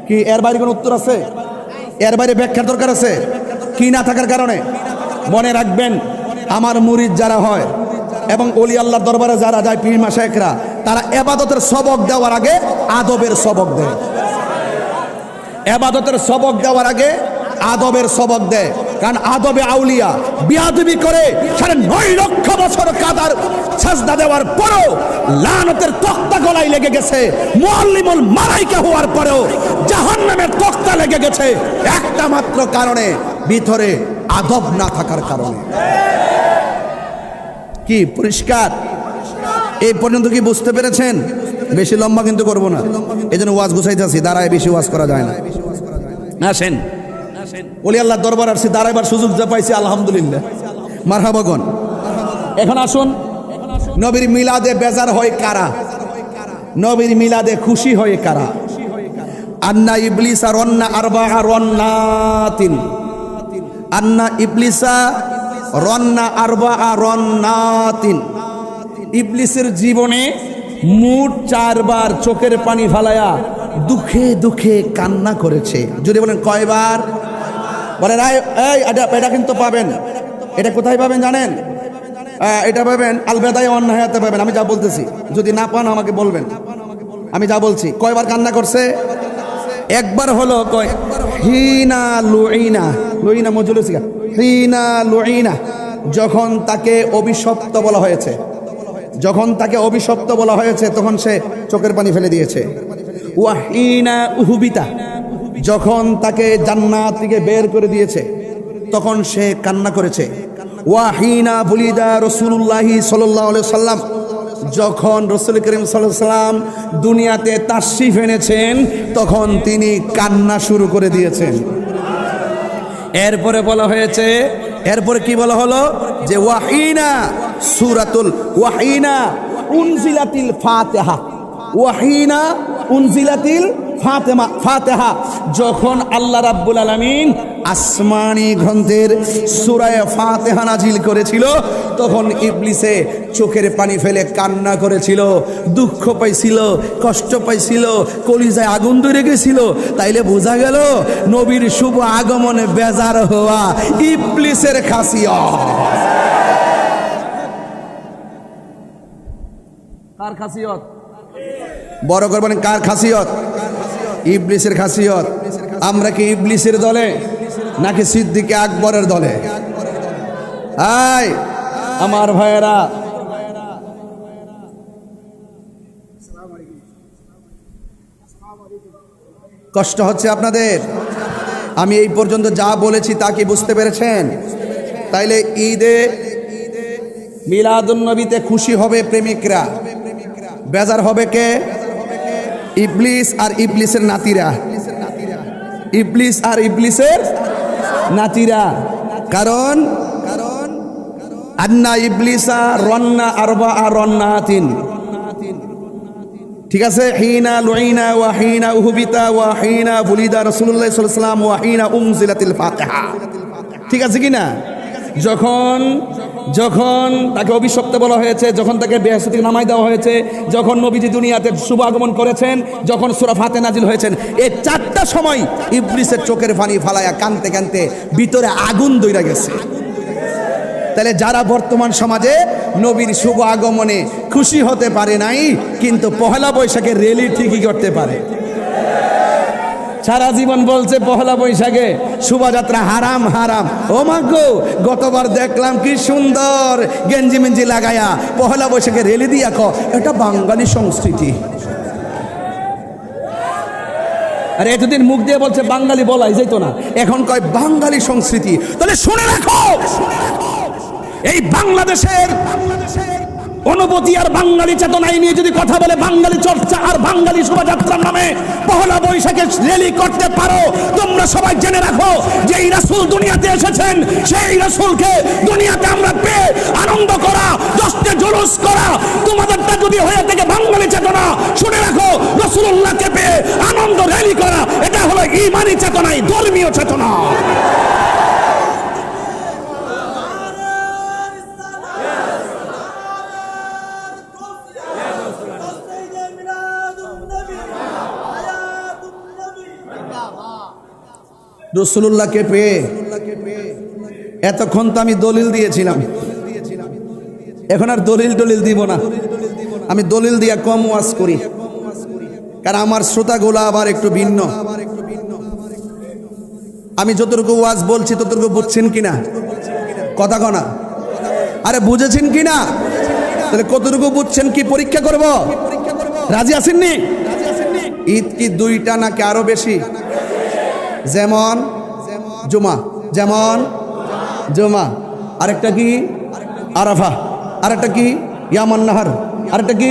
কি এর বাইরে কোনো উত্তর আছে? এর বাইরে ব্যাখ্যার দরকার আছে? কি না থাকার কারণে? মনে রাখবেন, আমার মুরিদ যারা হয় এবং ওলি আল্লাহর দরবারে যারা যায়, পীর মাশায়েখরা, তারা ইবাদতের সবক দেওয়ার আগে আদবের সবক দেয়। ইবাদতের সবক দেওয়ার আগে আদবের সবক দেয়। কারণ আদবে আউলিয়া বিয়াদবি করে 9.5 লক্ষ বছর কাদার সাজদা দেওয়ার পরেও লানতের তক্তা গলায় লেগে গেছে। মুআল্লিমুল মালাইকা হওয়ার পরেও জাহান্নামের তক্তা লেগে গেছে একটা মাত্র কারণে, ভিতরে আদব না থাকার কারণে। কি পরিষ্কার? এই পর্যন্ত কি বুঝতে পেরেছেন? বেশি লম্বা কিন্তু করব না, এই জন্য ওয়াজ গুছাইতেছি, দাঁড়ায় বেশি ওয়াজ করা যায় না। আসেন, ওলি আল্লাহ দরবার আসছি, দাঁড়াইবার সুযোগ যা পাইছি আলহামদুলিল্লাহ, মারহাবাগন। এখন আসুন, নবীর মিলাদে বেজার হয় কারা? নবীর মিলাদে খুশি হয় কারা? আন্না ইবলিসা রন্না আরবা রন্নাতিন, আন্না ইবলিসা রন্না আরবা রন্নাতিন। ইবলিসের জীবনে মোট 4 বার চোখের পানি ফালায়া দুঃখে দুঃখে কান্না করেছে। যদি বলেন কয়বার? বলেন এই এটা কিন্তু পাবেন। এটা কোথায় পাবেন জানেন? এটা পাবেন আল বেদায়ে ওয়ান নিহায়াতে পাবেন। আমি যা বলতেছি, যদি না পান আমাকে বলবেন, আমি যা বলছি। কয়বার কান্না করছে? একবার হলো কয় হিনা লুইনা, লুইনা মজলুসিকা, হিনা লুইনা, যখন তাকে অভিশপ্ত বলা হয়েছে, যখন তাকে অভিশপ্ত বলা হয়েছে তখন সে চোখের পানি ফেলে দিয়েছে। ওয়াহিনা উহুবিতা, যখন তাকে জান্নাত থেকে বের করে দিয়েছে তখন সে কান্না করেছে। ওয়াহিনা বুলিদা রাসূলুল্লাহি সাল্লাল্লাহু আলাইহি সাল্লাম, যখন রাসূল করিম সাল্লাল্লাহু আলাইহি সাল্লাম দুনিয়াতে তাশরিফ এনেছেন তখন তিনি কান্না শুরু করে দিয়েছেন। এরপরে বলা হয়েছে, এরপরে কি বলা হলো যে ওয়াহিনা সূরাতুল ওয়াহিনা উনজিলাতিল ফাতিহা, ওয়াহিনা উনজিলাতিল ফাতিহা, যখন আল্লাহ রাব্বুল আলামিন আসমানি গ্রন্থের সূরা ফাতিহা নাজিল করেছিল তখন ইবলিসে চোখের পানি ফেলে কান্না করেছিল, দুঃখ পাইছিল, কষ্ট পাইছিল, কলিজায় আগুন ধরে গেছিল। তাইলে বোঝা গেল নবীর শুভ আগমনে বেজার হওয়া ইবলিসের খাসিয়ত। কার খাসিয়ত? বড় করে বলেন, কার খাসিয়ত? ইবলিসের খাসিয়ত। আমরা কি ইবলিসের দলে নাকি সিদ্দিকে আকবরের দলে? আয় আমার ভাইয়েরা, কষ্ট হচ্ছে আপনাদের? আমি এই পর্যন্ত যা বলেছি তা কি বুঝতে পেরেছেন? তাইলে ঈদে মিলাদুন নবীতে খুশি হবে প্রেমিকরা, বেজার হবে কে? ইবলিস আর ইবলিসের নাতিরা, ইবলিস আর ইবলিসের নাতিরা। কারণ আন্না ইবলিসা রন্না আরবা রন্নাতিন, ঠিক আছে? হিনা লুইনা ওয়া হিনা উহুবিতা ওয়া হিনা বুলিদা রাসূলুল্লাহ সাল্লাল্লাহু আলাইহি ওয়াসাল্লাম ওয়া হিনা উনজিলাতিল ফাতিহা, ঠিক আছে কিনা? যখন যখন তাকে অভিশপ্ত বলা হয়েছে, যখন তাকে বেহেশত থেকে নামাই দেওয়া হয়েছে, যখন নবীজি দুনিয়াতে শুভ আগমন করেছেন, যখন সূরা ফাতিহা নাজিল হয়েছেন, এই 4টা সময় ইবলিসের চোখের পানি ফালায়া কানতে কানতে ভিতরে আগুন দইরা গেছে। তাহলে যারা বর্তমান সমাজে নবীর শুভ আগমনে খুশি হতে পারে নাই, কিন্তু পহেলা বৈশাখে র্যালি ঠিকই করতে পারে। সারা জীবন বলছে পহেলা বৈশাখে শোভাযাত্রা হারাম হারাম। ও মাগো, গতবার দেখলাম কি সুন্দর গেঞ্জি মেঞ্জি লাগায়া পহেলা বৈশাখে রেলি দিয়া ক, এটা বাঙালি সংস্কৃতি। আর এতদিন মুখ দিয়ে বলছে বাঙালি বলাই যেত না, এখন কয় বাঙালি সংস্কৃতি। তাহলে শুনে রাখো, এই বাংলাদেশের অনুভূতি আর বাঙালি চেতনায় নিয়ে যদি কথা বলে, বাঙালি চর্চা আর বাঙালি শোভাযাত্রার নামে পহেলা বৈশাখে র্যালি করতে পারো, তোমরা সবাই জেনে রাখো যে এই রাসূল দুনিয়াতে এসেছেন, সেই রাসূলকে দুনিয়াতে আমরা পেয়ে আনন্দ করা, জশ্নে জুলুস করা, তোমাদেরটা যদি হয়ে থাকে বাঙালি চেতনা, শুনে রাখো রাসূলুল্লাহকে পেয়ে আনন্দ র্যালি করা, এটা হলো ঈমানি চেতনায় ধর্মীয় চেতনা। রাসূলুল্লাহকে পেয়ে এতক্ষণ তো আমি দলিল দিয়েছিলাম, এখন আর দলিল দিব না। আমি দলিল দিয়া কম ওয়াজ করি, কারণ আমার শ্রোতাগুলো আবার একটু ভিন্ন। আমি যতটুকু ওয়াজ বলছি ততটুকু বুঝছেন কিনা? কথা কনা, আরে বুঝেছেন কিনা? তাহলে কতটুকু বুঝছেন কি পরীক্ষা করব? রাজি আছেননি? ঈদ কি দুইটা নাকি আরো বেশি? যেমন জুমা, যেমন জুমা, আরেকটা কি আরাফা, আরেকটা কি ইয়ামান নাহার, আরেকটা কি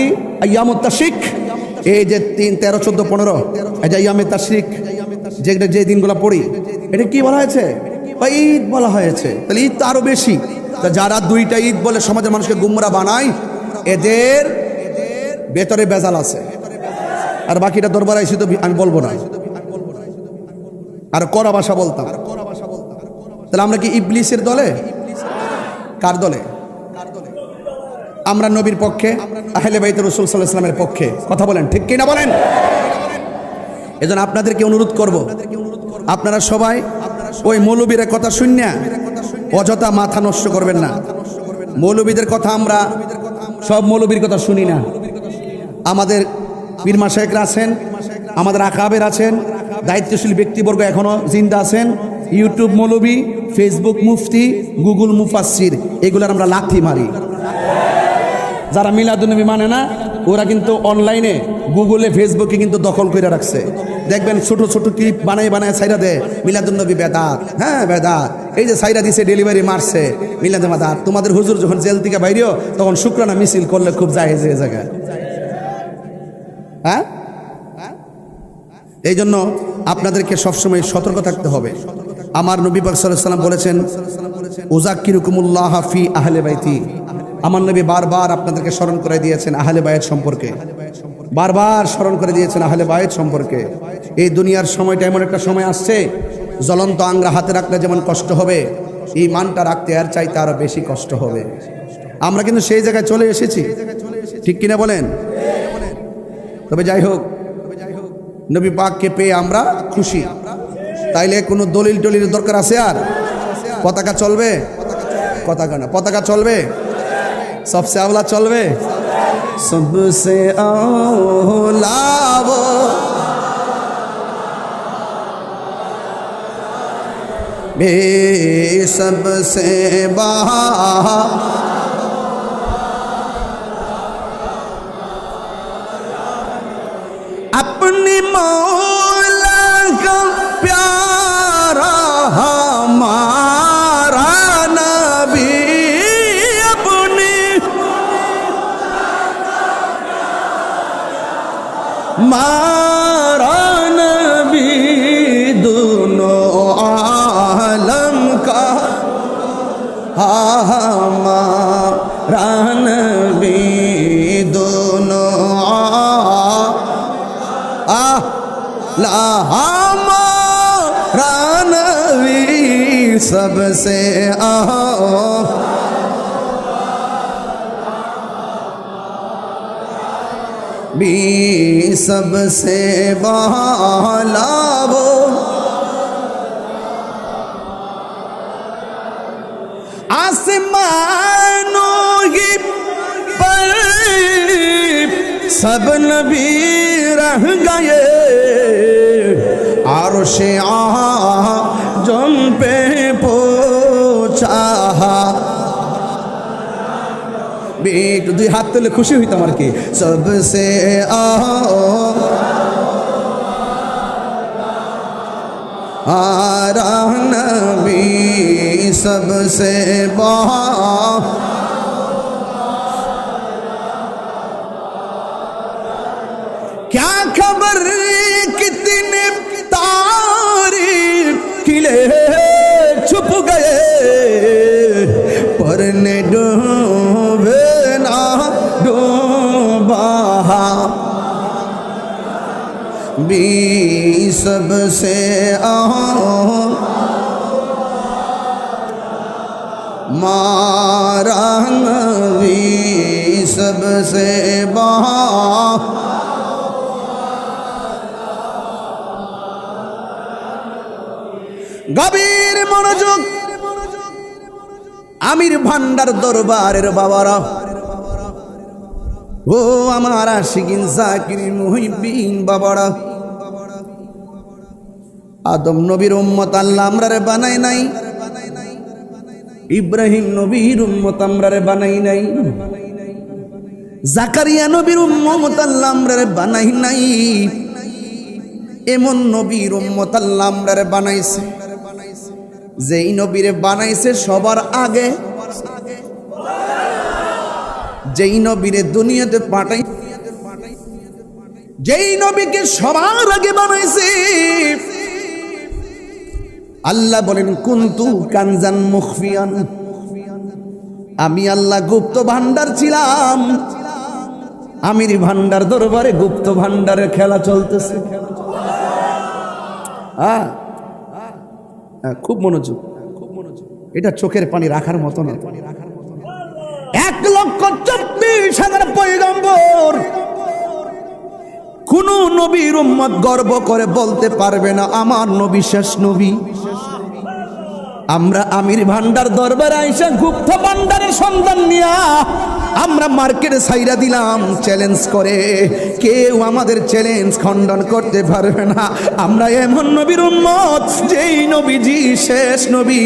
ইয়ামুত তাশরিক। এই যে 3, 13, 14, 15 এই যে ইয়ামে তাশরিক, যেটা যে দিনগুলো পড়ি, এটা কি বলা হয়েছে? ঈদ বলা হয়েছে। তাহলে ঈদ তো আরো বেশি। তা যারা দুইটা ঈদ বলে সমাজের মানুষকে গুমরা বানায়, এদের ভেতরে বেজাল আছে। আর বাকিটা দরবার আইসি তো আমি বলবো না, আর কড়া ভাষা বলতাম। তাহলে আমরা কি ইবলিসের দলে? কার দলে? আমরা নবীর পক্ষে, আহলে বাইত রাসূল সাল্লাল্লাহু আলাইহি ওয়াসাল্লামের পক্ষে। কথা বলেন, ঠিক কি না বলেন? এজন্য আপনাদেরকে অনুরোধ করব, আপনারা সবাই ওই মৌলবীর কথা শুনিয়া অযথা মাথা নষ্ট করবেন না। মৌলবীদের কথা আমরা সব মৌলবীর কথা শুনি না। আমাদের পীর মাশায়েখরা আছেন, আমাদের আকাবের আছেন, দায়িত্বশীল ব্যক্তিবর্গ এখনো জিন্দা আছেন। ইউটিউব মৌলবী, ফেসবুক মুফতি, গুগল মুফাসসির, এগুলোর আমরা লাথি মারি। যারা মিলাদুন্নবী মানে না, ওরা কিন্তু অনলাইনে গুগলে ফেসবুকে কিন্তু দখল করে রাখছে। দেখবেন ছোট ছোট ক্লিপ বানায় সাইরা দেয়, মিলাদুন্নবী বেদাত, হ্যাঁ বেদাত। এই যে সাইরা দিছে, ডেলিভারি মারছে, মিলাদে বেদাত। তোমাদের হুজুর যখন জেল থেকে বাইরেও, তখন শুক্রানা মিছিল করলে খুব জায়েজ হয়ে জায়গা। হ্যাঁ, এই জন্য আপনাদেরকে সবসময় সতর্ক থাকতে হবে। আমার নবী পাক সাল্লাল্লাহু আলাইহি ওয়াসাল্লাম বলেছেন, উযাক্কিরুকুমুল্লাহ ফি আহলি বাইতি। আমার নবী বারবার আপনাদেরকে স্মরণ করে দিয়েছেন আহলে বায়ত সম্পর্কে, বারবার স্মরণ করে দিয়েছেন আহলে বায়ত সম্পর্কে। এই দুনিয়ার সময়টা এমন একটা সময় আসছে, জ্বলন্ত আংরা হাতে রাখলে যেমন কষ্ট হবে, ঈমানটা রাখতে আর চাইতে আরো বেশি কষ্ট হবে। আমরা কিন্তু সেই জায়গায় চলে এসেছি, ঠিক কিনা বলেন? তবে যাই হোক, নবী পাককে পেয়ে আমরা খুশি। তাইলে কোনো দলিল টলিলের দরকার আছে? আর পতাকা চলবে? কথা না, পতাকা চলবে, সবসে আওলা চলবে, সবসে আওলা वो बे सबसे बहा अपनी मौला का प्यारा हमारा नबी, अपनी मारा नबी, दोनों आलम का हमारा नबी, दोनों ला हमारा नबी सबसे भी सबसे बाला वो आसमानों की पर सब नबी रह गए, आरशे आज़म पे पहुंचा। একটু দুই হাত তুলে খুশি হইতাম আর কি। সবসে আরা নবী सबसे क्या खबर कितने तारीफ खिले छुप गए, पर ने डूबे ना डूबा भी सबसे मारा नबी सबसे গভীর মনোযোগ, আমির ভান্ডার দরবারের বাবারা, ও আমার আশিকিন জাকিরিন মুহিব্বিন বাবারা, আদম নবীর উম্মত আল্লাহ আমরারে বানাই নাই, ইব্রাহিম নবীর উম্মত আমরারে বানাই নাই, জাকারিয়া নবীর উম্মত আল্লাহ আমরারে বানাই নাই। এমন নবীর উম্মত আল্লাহ আমরারে বানাইছে, যেই নবীরে বানাইছে সবার আগে, যেই নবীরে দুনিয়াতে পাঠাই, যেই নবীকে সবার আগে বানাইছে। আল্লাহ বলেন কুনতু কানজান মুখফিয়ান, আমি আল্লাহ গুপ্ত ভান্ডার ছিলাম। আমির ভান্ডার দরবারে গুপ্ত ভান্ডারের খেলা চলতেছে। খুব মনোযোগ, এটা চোখের পানি রাখার মতো না। 1,24,000 পয়গম্বর, কোন নবীর উম্মত গর্ব করে বলতে পারবে না আমার নবী শেষ নবী। আমরা আমির ভান্ডার দরবারে আইসা গুপ্ত ভান্ডারের সন্ধান নিয়া আমরা মার্কেটে ছাইরা দিলাম চ্যালেঞ্জ করে, কেউ আমাদের চ্যালেঞ্জ খণ্ডন করতে পারবে না। আমরা এমন নবীর উম্মত, যেই নবীজি শেষ নবী,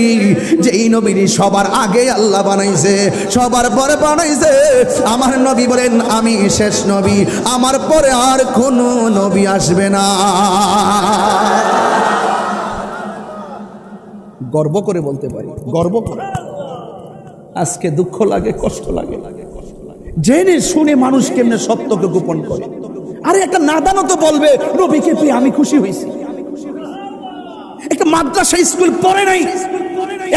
যেই নবীজি সবার আগে আল্লাহ বানাইছে, সবার পরে বানাইছে। আমার নবী বলেন আমি শেষ নবী, আমার পরে আর কোনো নবী আসবে না। গর্ব করে বলতে পারি, গর্ব করে। আজকে দুঃখ লাগে, কষ্ট লাগে, জেনে শুনে মানুষ কেমনে সত্যকে গোপন করে। আরে একটা নাদানও তো বলবে নবীকে পেয়ে আমি খুশি হয়েছি। একটা মাদ্রাসা স্কুল পড়ে নাই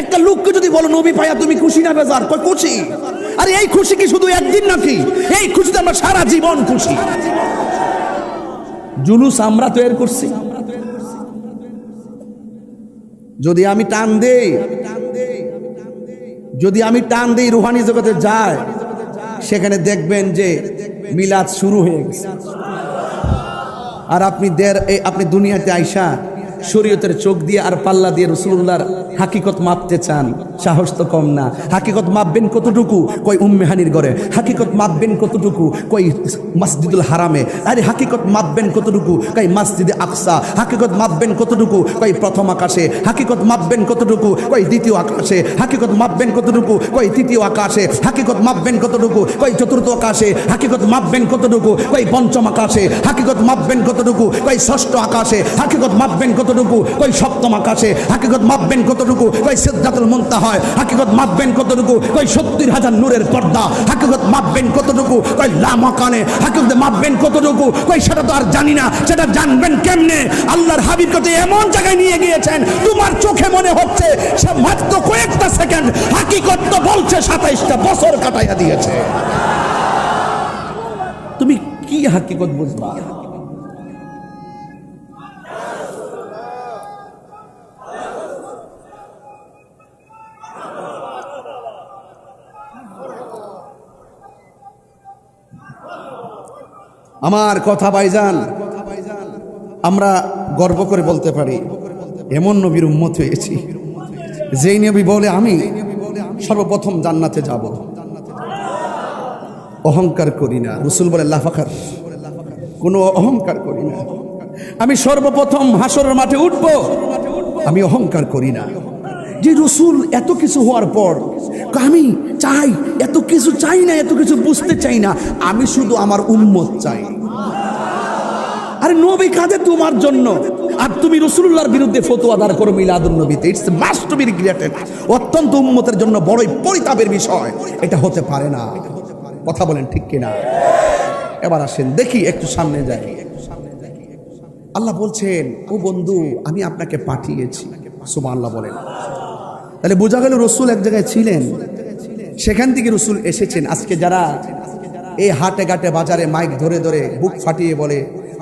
একটা লোককে যদি বলো নবী পাইয়া তুমি খুশি না বেজার, কই খুশি। আরে এই খুশি কি শুধু একদিন নাকি? এই খুশিতে আমরা সারা জীবন খুশি। জুলুস আমরা তৈরি করছি। যদি আমি টান দেই, যদি আমি টান দেই রুহানি জগতে যায়, সেখানে দেখবেন যে মিলাদ শুরু হয়ে গেছে। আর আপনি দুনিয়াতে আইসা শরীয়তের চোখ দিয়ে আর পাল্লা দিয়ে রাসূলুল্লাহর হাকিকত মাপতে চান, সাহস তো কম না। হাকিকত মাপবেন কতটুকু? কই উম্মেহানির ঘরে। হাকিকত মাপবেন কতটুকু? কই মসজিদুল হারামে। আরে হাকিকত মাপবেন কতটুকু? কই মসজিদে আকসা। হাকিকত মাপবেন কতটুকু? কই প্রথম আকাশে। হাকিকত মাপবেন কতটুকু? কই দ্বিতীয় আকাশে। হাকিকত মাপবেন কতটুকু? কই তৃতীয় আকাশে। হাকিকত মাপবেন কতটুকু? কই চতুর্থ আকাশে। হাকিকত মাপবেন কতটুকু? কই পঞ্চম আকাশে। হাকিকত মাপবেন কতটুকু? কই ষষ্ঠ আকাশে। হাকিকত মাপবেন কতটুকু? কই সপ্তম আকাশে। হাকিকত মাপবেন কতটুকু? কই সিদরাতুল মুনতাহা। হাকিকত মাপবেন কতটুকু? কই 70,000 নূরের পর্দা। হাকিকত মাপবেন কতটুকু? কই লামাকানে। হাকিকত মাপবেন কতটুকু? কই সেটা তো আর জানি না, সেটা জানবেন কেমনে? আল্লাহর হাবিব কত এমন জায়গায় নিয়ে গিয়েছেন তোমার চোখে মনে হচ্ছে সে মাত্র কয়েকটা সেকেন্ড, হাকিকত তো বলছে 27টা বছর কাটাইয়া দিয়েছে। তুমি কি হাকিকত বুঝবা? আমার কথা ভাইজান, আমরা গর্ব করে বলতে পারি এমন নবীর উম্মত হয়েছি যেই নবী বলে আমি সর্বপ্রথম জান্নাতে যাব। অহংকার করি না। রাসূল বলে লা ফাখর, কোনো অহংকার করি না। আমি সর্বপ্রথম হাসরের মাঠে উঠব, আমি অহংকার করি না। যে রাসূল এত কিছু হওয়ার পর আমি চাই, এত কিছু চাই না, এত কিছু বুঝতে চাই না, আমি শুধু আমার উম্মত চাই। আরে নবী কাঁদে তোমার জন্য, আর তুমি রাসূলুল্লাহর বিরুদ্ধে ফতোয়া দাঁড় করো মিলাদুন নবীতে। It's must to be regretted. অত্যন্ত উম্মতের জন্য বড়ই পরিতাপের বিষয়। এটা হতে পারে না। কথা বলেন ঠিক কিনা? এবার আসেন দেখি, একটু সামনে যাই। আল্লাহ বলছেন ও বন্ধু আমি আপনাকে পাঠিয়েছি। সুবহানাল্লাহ বলেন। তাহলে বোঝা গেল রাসূল এক জায়গায় ছিলেন, সেখান থেকে রাসূল এসেছেন। আজকে যারা এই হাটে ঘাটে বাজারে মাইক ধরে ধরে বুক ফাটিয়ে বলে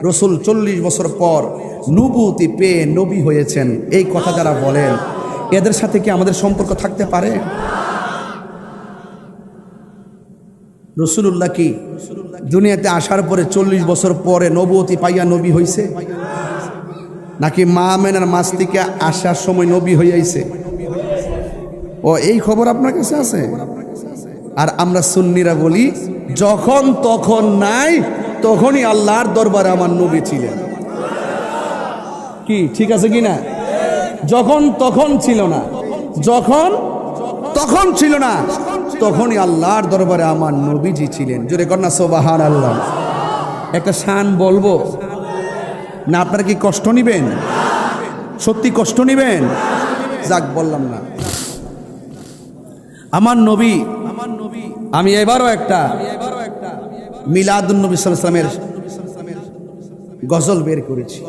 রাসূল 40 বছর পর নবুয়তি পেয়ে নবী হয়েছেন, এই কথা যারা বলেন, এদের সাথে কি আমাদের সম্পর্ক থাকতে পারে? রাসূলুল্লাহ কি দুনিয়াতে আসার পরে 40 বছর পরে নবুয়তি পাইয়া নবী হইছে, নাকি মা আমেনার মাস থেকে আসার সময় নবী হইয়াছে? ও এই খবর আপনার কাছে আছে? আর আমরা সুন্নিরা বলি যখন তখন নাই, তখনই আল্লাহর দরবারে আমার নবী ছিলেন। কি ঠিক আছে কি না? যখন তখন ছিল না, যখন তখন ছিল না, তখনই আল্লাহর দরবারে আমার নবীজি ছিলেন। জোরে কন্যা সুবহানাল্লাহ। একটা শান বলবো না, আপনারা কি কষ্ট নিবেন? সত্যি কষ্ট নিবেন? যাক বললাম না। আমার নবী, আমি এবারও একটা মিলাদুন নবী সাল্লাল্লাহু আলাইহি ওয়াসাল্লামের গজল বের করেছি,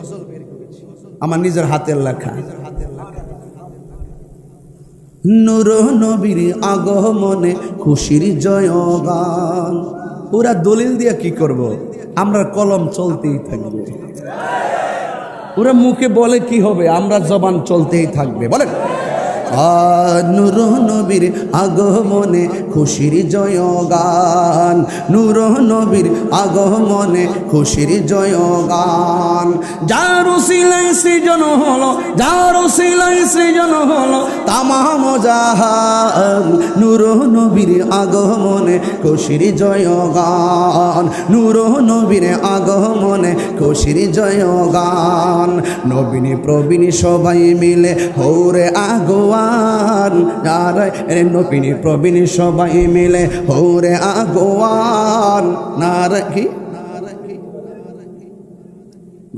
আমার নিজের হাতের লেখা। নূর নবীর আগমনে খুশির জয়গান। পুরা দলিল দিয়ে কি করব, আমরা কলম চলতেই থাকবে। ওরা মুখে বলে কি হবে, আমরা জবান চলতেই থাকবে। বলেন নূর নবীর আগমনে খুশির জয়গান, নূর নবীর আগমনে খুশির জয়গান। যার উসিলায় সৃজন হলো, যার উসিলায় সৃজন হলো তামাম জাহান। নূর নবীর আগমনে খুশির জয়গান, নূর নবীর আগমনে খুশির জয়গান। নবীনী প্রবীণী সবাই মিলে হৌরে আগোয়া, নবীনী প্রবীণী সবাই মিলে হৌরে আগোয়ান। কি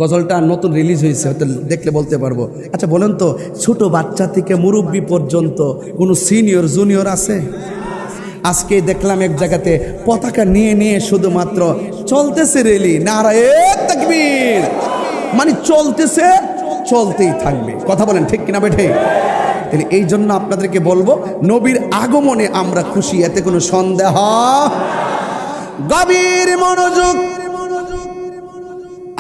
গজলটা নতুন রিলিজ হয়েছে, হয়তো দেখলে বলতে পারবো। আচ্ছা বলেন তো, ছোট বাচ্চা থেকে মুরব্বী পর্যন্ত কোনো সিনিয়র জুনিয়র আছে? আজকে দেখলাম এক জায়গাতে পতাকা নিয়ে নিয়ে শুধুমাত্র চলতেছে রেলি, নারায়ে তাকবীর, মানে চলতেছে, চলতেই থাকবে। কথা বলেন ঠিক কিনা বেঠে? তাহলে এই জন্য আপনাদেরকে বলবো, নবীর আগমনে আমরা খুশি, এতে কোনো সন্দেহ। গভীর মনোযোগ।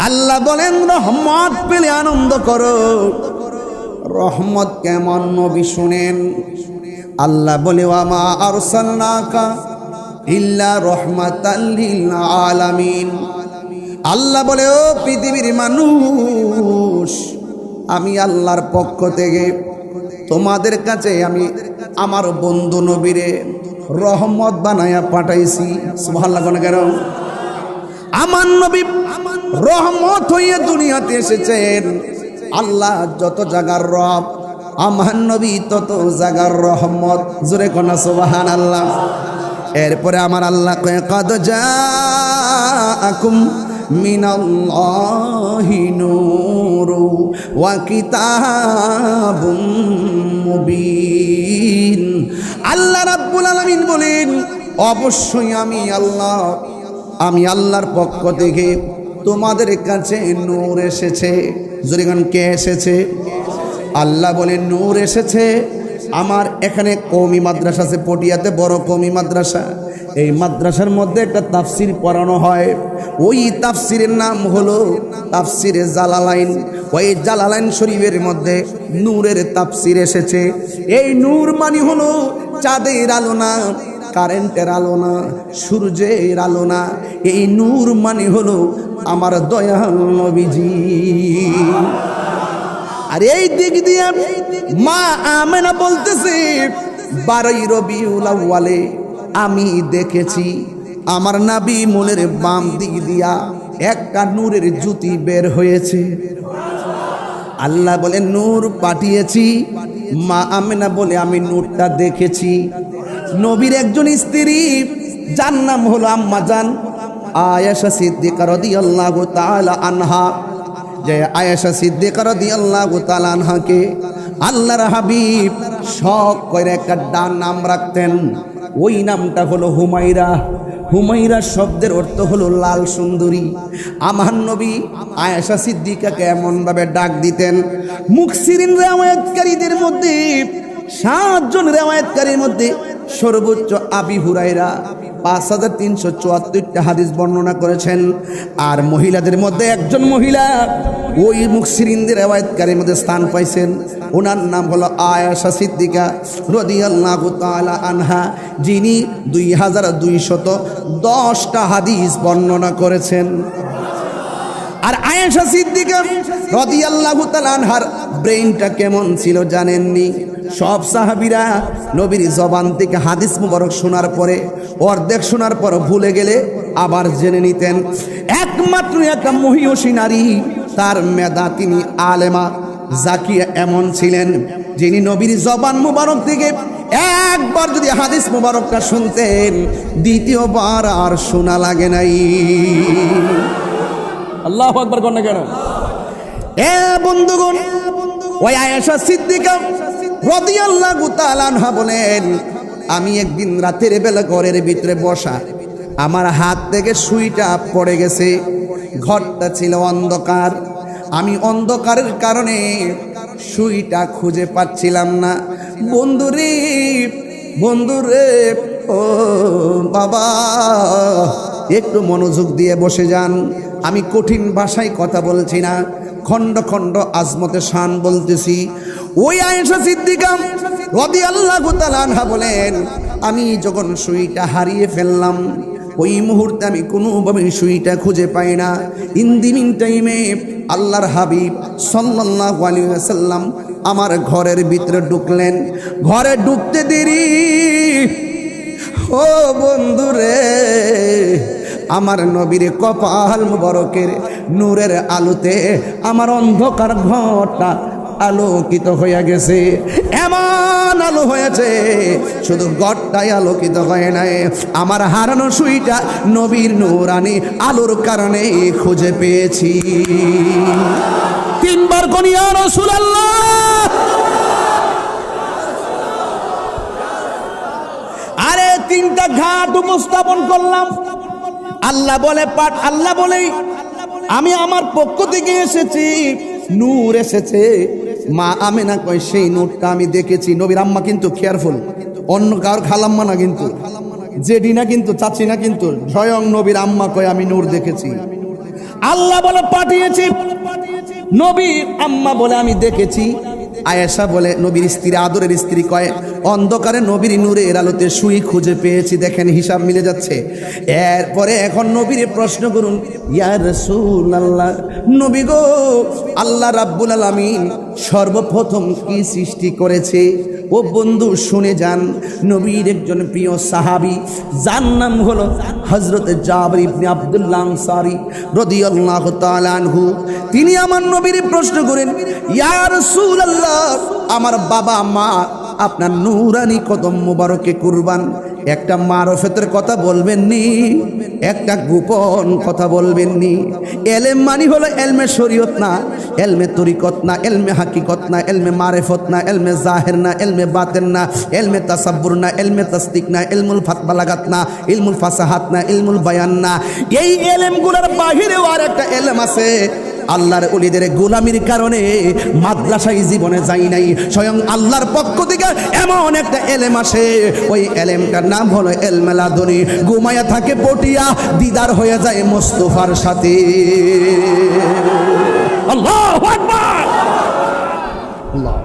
আল্লাহ বলেন রহমত পেলে আনন্দ করো। রহমত কেমন নবী শুনেন। আল্লাহ বলে ওয়ামা আরসালনাকা ইল্লা রাহমাতাল লিল আলামিন। আল্লাহ বলে ও পৃথিবীর মানুষ, আমি আল্লাহর পক্ষ থেকে তোমাদের কাছে আমি আমার বন্ধু নবীরে রহমত বানায়া পাঠাইছি। সুবহানাল্লাহ। কেন? আমার নবী রহমত হয়ে দুনিয়াতে এসেছেন। আল্লাহ যত জায়গার রব, আমার নবী তত জায়গার রহমত। জোরে কোনা সুবহানাল্লাহ। এরপরে আমার আল্লাহ কয় কাদ জাআকুম মিনাল্লাহি নূরু ওয়া কিতাবুম মুবিন। আল্লাহ রাব্বুল আলামিন বলেন অবশ্যই আমি আল্লাহর পক্ষ থেকে তোমাদের কাছে নূর এসেছে। জরিগান কে এসেছে? আল্লাহ বলেন নূর এসেছে। আমার এখানে কওমি মাদ্রাসা আছে, পটিয়াতে বড় কওমি মাদ্রাসা। এই মাদ্রাসার মধ্যে একটা তাফসির পড়ানো হয়। ওই তাফসিরের নাম হলো তাফসিরে জালালাইন। ওই জালালাইন শরীফের মধ্যে নূরের তাফসির এসেছে। এই নূর মানে হলো চাঁদের আলো না, কারেন্টের আলো না, সূর্যের আলো না। এই নূর মানে হলো আমার দয়াল নবীজি। আর এই দিক দিয়ে মা আমেনা বলতেছে 12 রবিউল আউয়ালে আমি দেখেছি আমার নবী মনের বাম দিক দিয়া একটা নূরের জ্যোতি বের হয়েছে। আল্লাহ বলে নূর পাঠিয়েছি। মা আমেনা বলে আমি নূরটা দেখেছি। নবীর একজন স্ত্রী যার নাম হলো আম্মা জান আয়েশা সিদ্দিকা রাদিয়াল্লাহু তাআলা আনহা, যে আয়েশা সিদ্দিকা রাদিয়াল্লাহু তাআলা আনহাকে আল্লাহর হাবিব শখ করে একটা ডান নাম রাখতেন। ওই নামটা হলো হুমাইরা। হুমাইরা শব্দের অর্থ হলো লাল সুন্দরী। আমার নবী আয়েশা সিদ্দিকাকে এমনভাবে ডাক দিতেন। মুফসিরিন রিওয়ায়াতকারীদের মধ্যে 7 জন রিওয়ায়াতকারীর মধ্যে সর্বোচ্চ আবি হুরায়রা 5374টা হাদিস বর্ণনা করেছেন। আর মহিলাদের মধ্যে একজন মহিলা ওই মুফসিরিনদের রিওয়ায়াতকারীর মধ্যে স্থান পাইছেন। ওনার নাম হলো আয়েশা সিদ্দিকা রাদিয়াল্লাহু তাআলা আনহা, যিনি 2210টা হাদিস বর্ণনা করেছেন। আর আয়েশা সিদ্দিকা রাদিয়াল্লাহু তাআলা আনহার ব্রেইনটা কেমন ছিল জানেননি? সব সাহাবীরা নবীর জবান থেকে হাদিস মুবারক শোনার পরে অর্ধেক শোনার পর ভুলে গেলে আবার জেনে নিতেন। একমাত্র একটা মহিয়সী নারী, তার মেধা, তিনি আলেমা জাকিয়া এমন ছিলেন, যিনি নবীর জবান মুবারক থেকে একবার যদি হাদিস মুবারকটা শুনতেন, দ্বিতীয়বার আর শোনা লাগে নাই। আল্লাহু আকবার করেন না কেন? এ বন্ধুগণ, ওই আয়েশা সিদ্দিকা রাদিয়াল্লাহু তাআলা আনহা বলেন, আমি একদিন রাতের বেলা ঘরের ভিতরে বসা, আমার হাত থেকে সুইটা পড়ে গেছে। ঘরটা ছিল অন্ধকার, আমি অন্ধকারের কারণে সুইটা খুঁজে পাচ্ছিলাম না। বন্ধুরে বন্ধুরে, ও বাবা, একটু মনোযোগ দিয়ে বসে যান। আমি কঠিন ভাষায় কথা বলছি না, খণ্ড খণ্ড আজমতে শান বলতেছি। ওই আয়েশা সিদ্দিকা রাদিয়াল্লাহু তাআলা আনহা বলেন, আমি যখন সুইটা হারিয়ে ফেললাম, ওই মুহূর্তে আমি কোনোভাবে সুইটা খুঁজে পাই না। ইন দি মিন টাইমে আল্লাহর হাবিব সাল্লাল্লাহু আলাইহি ওয়াসাল্লাম আমার ঘরের ভিতরে ঢুকলেন। ঘরে ঢুকতে দেরি, ও বন্ধুরে, আমার নবীর কপাল মুবারকের নূরের আলোতে আমার অন্ধকার ঘরটা আলোকিত হয়ে গেছে। এমন আলো হয়েছে, শুধু ঘরটাই আলোকিত হয় নাই, আমার হারানো সুইটা নবীর নূরানি আলোর কারণে খুঁজে পেয়েছি। তিনবার কোন ইয়া রাসূলুল্লাহ। আরে তিনটা ঘাট উপস্থাপন করলাম। আল্লাহ বলে পাঠ, আল্লাহ বলে আমি আমার পক্ষ থেকে এসেছি, নূর এসেছে। মা আমেনা কয় সেই নূরটা আমি দেখেছি। নবীর আম্মা কিন্তু কেয়ারফুল, অন্য কার খালাম্মা না কিন্তু, জেডি না কিন্তু, চাচি না কিন্তু, স্বয়ং নবীর আম্মা কয় আমি নূর দেখেছি। আল্লাহ বলে পাঠিয়েছি, নবীর আম্মা বলে আমি দেখেছি। আয়েশা বলে, নবীর স্ত্রী, আদরের স্ত্রী, কয় অন্ধকারে নবীর নূরের আলোতে সুই খুঁজে পেয়েছি। দেখেন হিসাব মিলে যাচ্ছে। এরপরে এখন নবীর প্রশ্ন করুন, ইয়া রাসূলুল্লাহ, নবী গো, আল্লাহ রাব্বুল আলামিন সর্বপ্রথম কি সৃষ্টি করেছে? ও বন্ধু শুনে যান, নবীর একজন প্রিয় সাহাবী, যার নাম হলো হযরত জাবির ইবনে আব্দুল্লাহ আনসারী রাদিয়াল্লাহু তাআলা আনহু, তিনি আমার নবীর প্রশ্ন করেন, ইয়া রাসূলুল্লাহ, আমার বাবা মা আপনার নূরানি কদম মুবারকে কুরবান। একটা মারফতের কথা বলবেন নি, একটা গোপন কথা বলবেন নি। এলেম মানি হলো এলমে শরীয়ত না, এলমে তরিকত না, এলমে হাকিকত না, এলমে মারেফত না, এলমে জাহের না, এলমে বাতেন না, এলমে তাসাব্বুর না, এলমে তাসদিক না, ইলমুল বালাগাত না, ইলমুল ফাসাহাত না, ইলমুল বায়ান না। এই এলেমগুলোর বাহিরেও আর একটা এলেম আছে। আল্লাহর ওলিদের গোলামির কারণে মাদ্রাসায় জীবনে যাই নাই, স্বয়ং আল্লাহর পক্ষ থেকে এমন একটা এলেম আসে, ওই এলেমটার নাম হলো এলমে লাদুনী। ঘুমায়া থাকে পটিয়া, দিদার হয়ে যায় মুস্তাফার সাথে। আল্লাহু আকবার। আল্লাহ,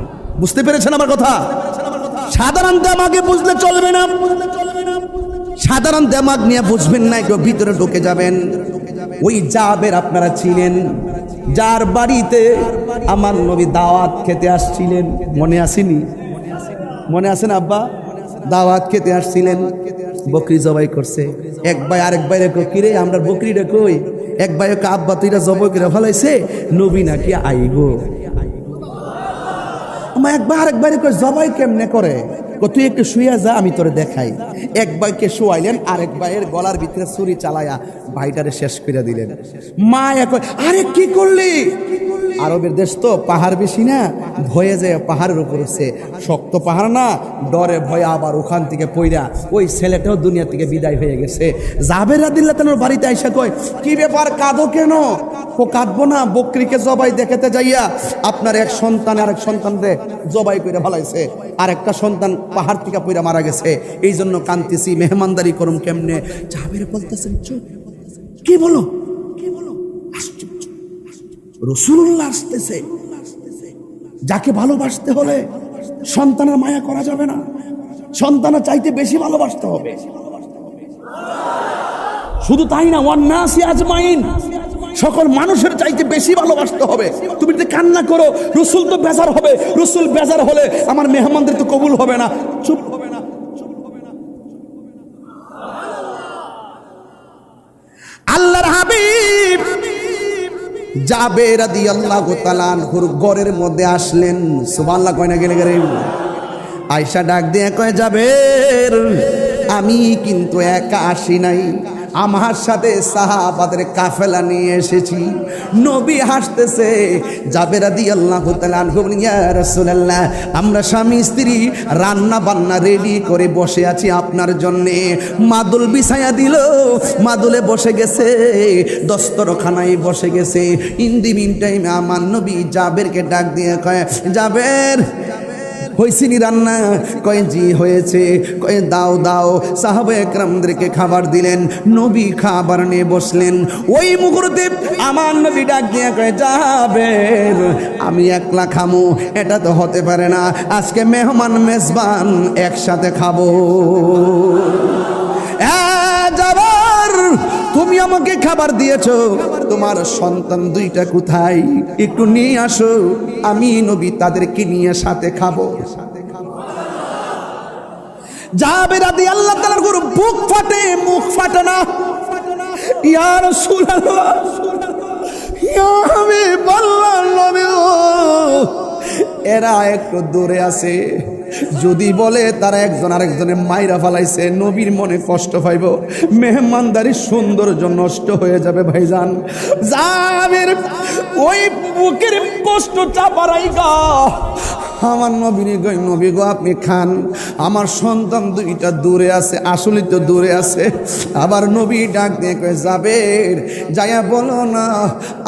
বুঝতে পেরেছেন আমার কথা? সাধারণ দেমাগে বুঝলে চলবে না। সাধারণ দেমাগ নিয়ে বুঝবেন না, একটু ভিতরে ঢুকে যাবেন। ওই জাবের আপনারা ছিলেন, যার বাড়িতে আমার নবী দাওয়াত খেতে আসছিলেন, মনে আসেনি? মনে আছে না আব্বা? দাওয়াত খেতে আসছিলেন, বকরি জবাই করছে। এক ভাই আরেক ভাই রেখো, কিরে আমরা বকরিটা কই? এক ভাই ওকে, আব্বা তুইরা জবাই করে ফেলাইছে, নবী নাকি আইব। আমার এক ভাই আরেক ভাই রেখো, জবাই কেমনে করে? তুই একটু শুয়ে যা, আমি তোরে দেখাই। এক ভাইকে শোয়াইলেন, আরেক ভাইয়ের গলার ভিতরে ছুরি চালায়া ভাইটারে শেষ করে দিলেন। মা এক, আরে কি করলি? আরবের দেশ তো, পাহাড় বেশি না, ভয়ে যায় পাহাড়ের উপর উঠছে, শক্ত পাহাড় না, ডরে ভয়ে আবার ওখান থেকে পইরা ওই ছেলেটাও দুনিয়া থেকে বিদায় হয়ে গেছে। জাবের রাদিয়াল্লাহু তাআলার বাড়িতে আইসা কয়, কি ব্যাপার, কাঁদো কেন? ও কাঁদবো না, বকরিকে জবাই দেখাতে যাইয়া আপনার এক সন্তান আরেক সন্তানরে জবাই করে ফেলাইছে, আর একটা সন্তান পাহাড় থেকে পইরা মারা গেছে, এই জন্য কাঁদতেছি, মেহমানদারি করুম কেমনে? জাবের বলতেছেন, চুপ, কি বলো? রাসূলুল্লাহ আসতেছে, যাকে ভালোবাসতে হলে সন্তানের মায়া করা যাবে না, সন্তানের চাইতে বেশি ভালোবাসতে হবে। শুধু তাই না, ওয়ান নাসি আজমাইন, সকল মানুষের চাইতে বেশি ভালোবাসতে হবে। তুমি যদি কান্না করো রসুল তো বেজার হবে, রসুল বেজার হলে আমার মেহমানদের তো কবুল হবে না। চুপ হবে না। আল্লাহর হাবিব জাবের রাদিয়াল্লাহু তাআলা আনহুর ঘরের মধ্যে আসলেন। সুবহানাল্লাহ কয় না গেলে গেলে আয়েশা ডাক দিয়ে কয়, জাবের আমি কিন্তু একা আসি নাই, আমার সাথে সাহাবাদের কাফেলা নিয়ে এসেছি। নবী হাসতেছে। জাবের রাদিয়াল্লাহু তাআলা আনহু বলেন, ইয়া রাসূলুল্লাহ, আমরা স্বামী স্ত্রী রান্না বান্না রেডি করে বসে আছি আপনার জন্যে। মাদুল বিছায়া দিল, মাদুলে বসে গেছে, দস্তরখানায় বসে গেছে। ইন দি মিন টাইমে আমার নবী জাবেরকে ডাক দিয়ে কয়, জাবের হয়েছে নি রান্না? কয় জি হয়েছে। কয় দাও দাও। সাহাবা একরামদেরকে খাবার দিলেন, নবী খাবার নিয়ে বসলেন। ওই মুহূর্তে আমার নবী ডাক দিয়ে কয়, জাবের আমি একলা খামু, এটা তো হতে পারে না, আজকে মেহমান মেজবান একসাথে খাবো। জাবের তুমি আমাকে খাবার দিয়েছো, তোমার সন্তান দুইটা কোথায়? একটু নিয়ে আসো, আমি নবী তাদেরকে নিয়ে সাথে খাবো। জাবের রাদিয়াল্লাহু তাআলার বুক ফাটে, মুখ ফাটে না। ইয়া রাসূলুল্লাহ, ইয়া হাবিবাল্লাহ, নবী এরা একটু দূরে আছে, যদি বলে তারা একজন আরেকজনের মাইরা ফালাইছে, নবীর মনে কষ্ট পাইব, মেহমানদারির সৌন্দর্য নষ্ট হয়ে যাবে। ভাইজান জাবের ওই বুকের কষ্ট চাপারাই গা আমার নবীর গই, নবী গো আপনি খান, আমার সন্তান দুইটা দূরে আছে। আসলে তো দূরে আছে। আবার নবী ডাক দিয়ে কয়, জাবের যায়া বলো না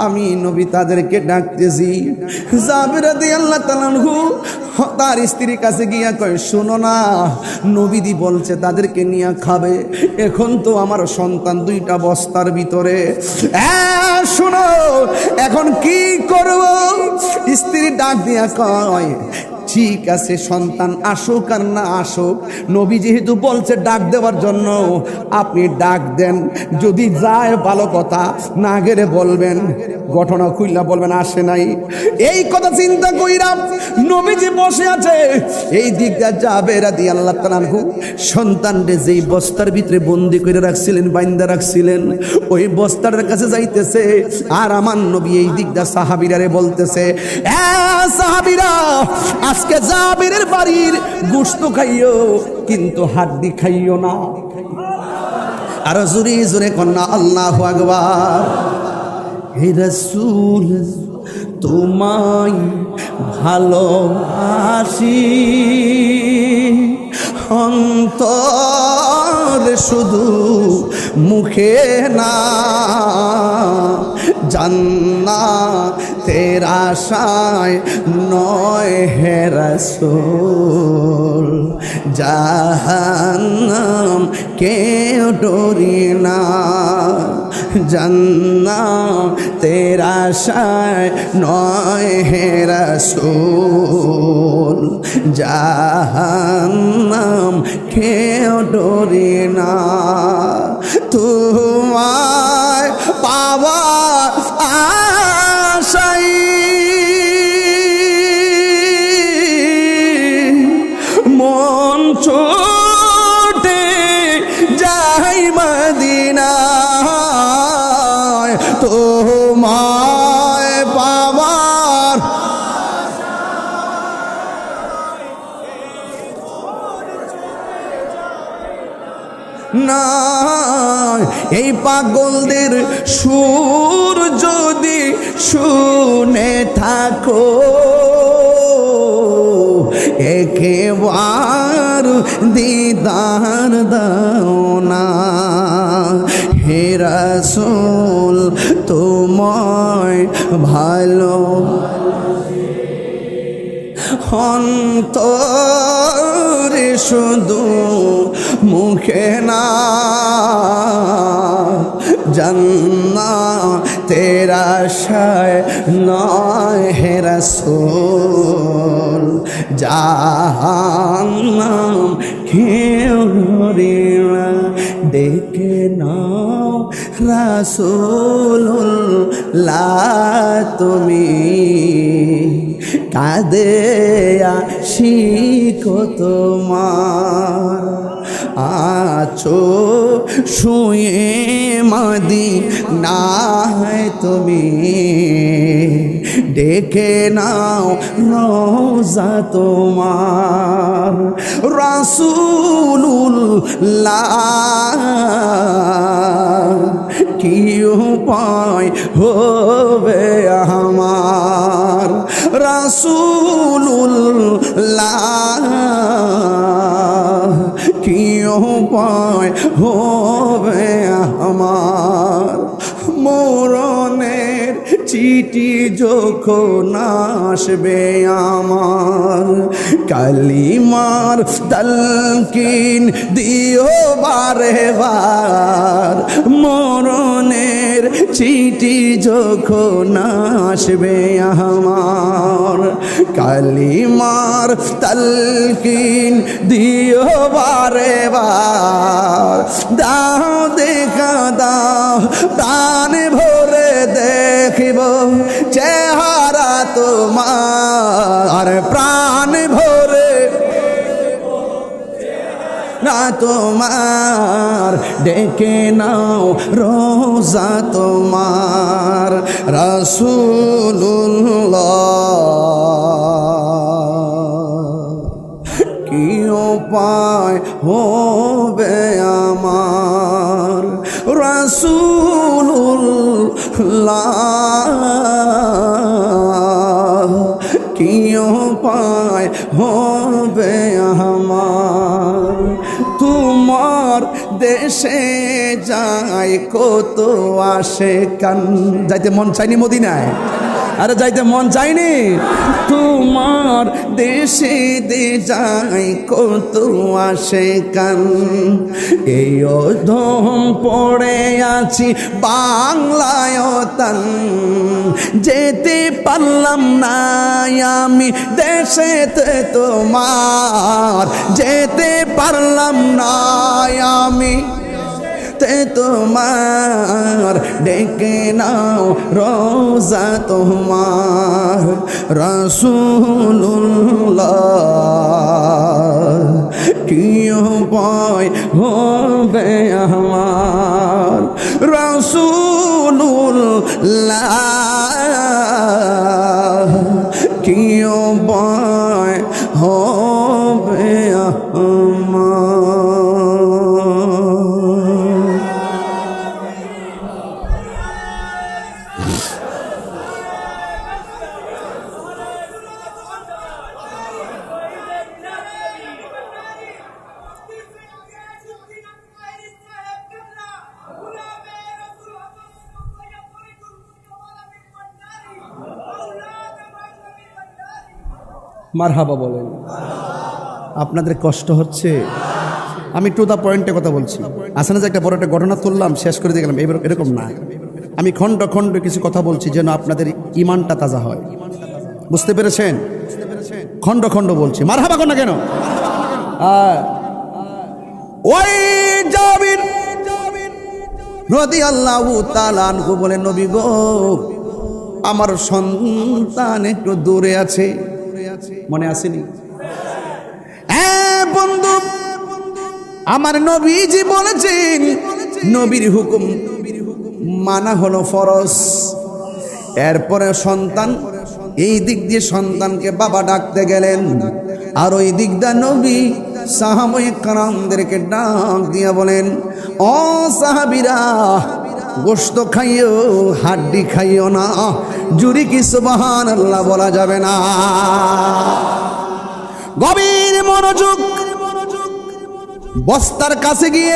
আমি নবী তাদেরকে ডাকতেছি। জাবের রাদিয়াল্লাহু তাআলা আনহু তার স্ত্রীর কাছে গিয়া কয়, শোনো না, নবীদি বলছে তাদেরকে নিয়ে খাবে, এখন তো আমার সন্তান দুইটা বস্তার ভিতরে, শোনো এখন কি করব? স্ত্রী ডাক দিয়া কয়, ঠিক আছে সন্তান আসুক আর না আসুক, নবী যেহেতু বলছে ডাক দেওয়ার জন্য, আপনি ডাক দেন, যদি যায় ভালো কথা, না গেলে বলবেন, ঘটনা খুইলা বলবেন আসে নাই। এই কথা চিন্তা কইরা নবীজি বসে আছে, এই দিকটা জাবের রাদিয়াল্লাহু তাআলা আনহু সন্তানরে যেই বস্তার ভিতরে বন্দি করে রাখছিলেন, বাইন্দা রাখছিলেন, ওই বস্তার কাছে যাইতেছে। আর আমার নবী এই দিকটা সাহাবীরারে বলতেছে, সাহাবীরা আজকে জাবেরের বাড়ির গোশত খাইও, কিন্তু হাড্ডি খাইও না। আর জোরে জোরে কন্যা আল্লাহু আকবার। হে রাসূল তোমায় ভালোবাসি, অন্তরে শুধু মুখে না, জান্নাতের আশায় নয় হে রাসূল, জাহান্নাম কেউ ডরি না, জান্নাতের আশায় নয় হে রাসূল, জাহান্নাম কেউ ডরি না, তোমায় পাওয়া আশাই মন ছোটে যাই মদিনায়, তোমায় পাওয়ার না। এই পাগলদের সুর যদি শুনে থাকো, একেবার দিদার দাও না, হে রাসূল তোমায় ভালো অন্তরে শুধু মুখে না, জান্নাতের আশায় নয় হে রাসূল, জাহান্নাম কেউ ডরে না, ডেকে নাও রাসূলুল্লাহ লা তুমি কাঁদে আশিক তোমার আছো শুয়ে মদিনায় তুমি ডেকে নাও রোজা তোমার রাসূলুল্লাহ কি উপায় হবে আমার রাসূলুল্লাহ কি উপায় হবে আমার মরণের চিঠি যখন আসবে আমার কালিমার তালকিন দিও বারে বার মরণের চিঠি যখন আসবে আমার কালিমার তালকিন দিও বারে বার দাও দেখা দাও প্রাণ ভরে দেখিব চেহারা তোমার প্রাণ ভরে না তোমার ডেকে নাও রোজা তোমার রাসূলুল্লাহ কি উপায় হবে আমার রাসূলুল্লাহ কি উপায় হবে আমার তোমার দেশে যাই কত আসে কান যাইতে মন চাইনি মদিনায় আরে যাইতে মন চাইনি তোমার দেশে দে যাই কত আসে কান এই অধম পড়ে আছি বাংলায় তান যেতে পারলাম না আমি দেশেতে তোমার যেতে পারলাম না আমি তে তোমার ডেকে নাও রোজা তোমার রাসূলুল্লাহ কি উপায় হবে আমার রাসূলুল্লাহ কি উপায় হবে আমার মারহাবা বলেন। আপনাদের কষ্ট হচ্ছে? আমি টু দা পয়েন্টে কথা বলছি। আসলে যে একটা বড় একটা ঘটনা তুললাম শেষ করে দিয়ে গেলাম, এরকম না। আমি খণ্ড খণ্ড কিছু কথা বলছি যেন আপনাদের ইমানটা তাজা হয়। বুঝতে পেরেছেন? খণ্ড খণ্ড বলছি। মারহাবা কোন না কেন? ওই জাবির রাদিয়াল্লাহু তাআলা আনহু বলেন, নবী গো, আমার সন্তান একটু দূরে আছে। মনে আসেনি? হ্যাঁ বন্ধু, আমার নবীজি বলেছেন নবীর হুকুম মানা হলো ফরজ। এরপরে সন্তান এই দিক দিয়ে সন্তানকে বাবা ডাকতে গেলেন, আর ওই দিক দিয়ে নবী সাহাবায়ে কেরামদেরকে ডাক দিয়া বলেন, ও সাহাবীরা, গোশত খাইও, হাড্ডি খাইও না। জুরি কি সুবহানাল্লাহ বলা যাবে না? গভীর মনোযোগ। বস্তার কাছে গিয়ে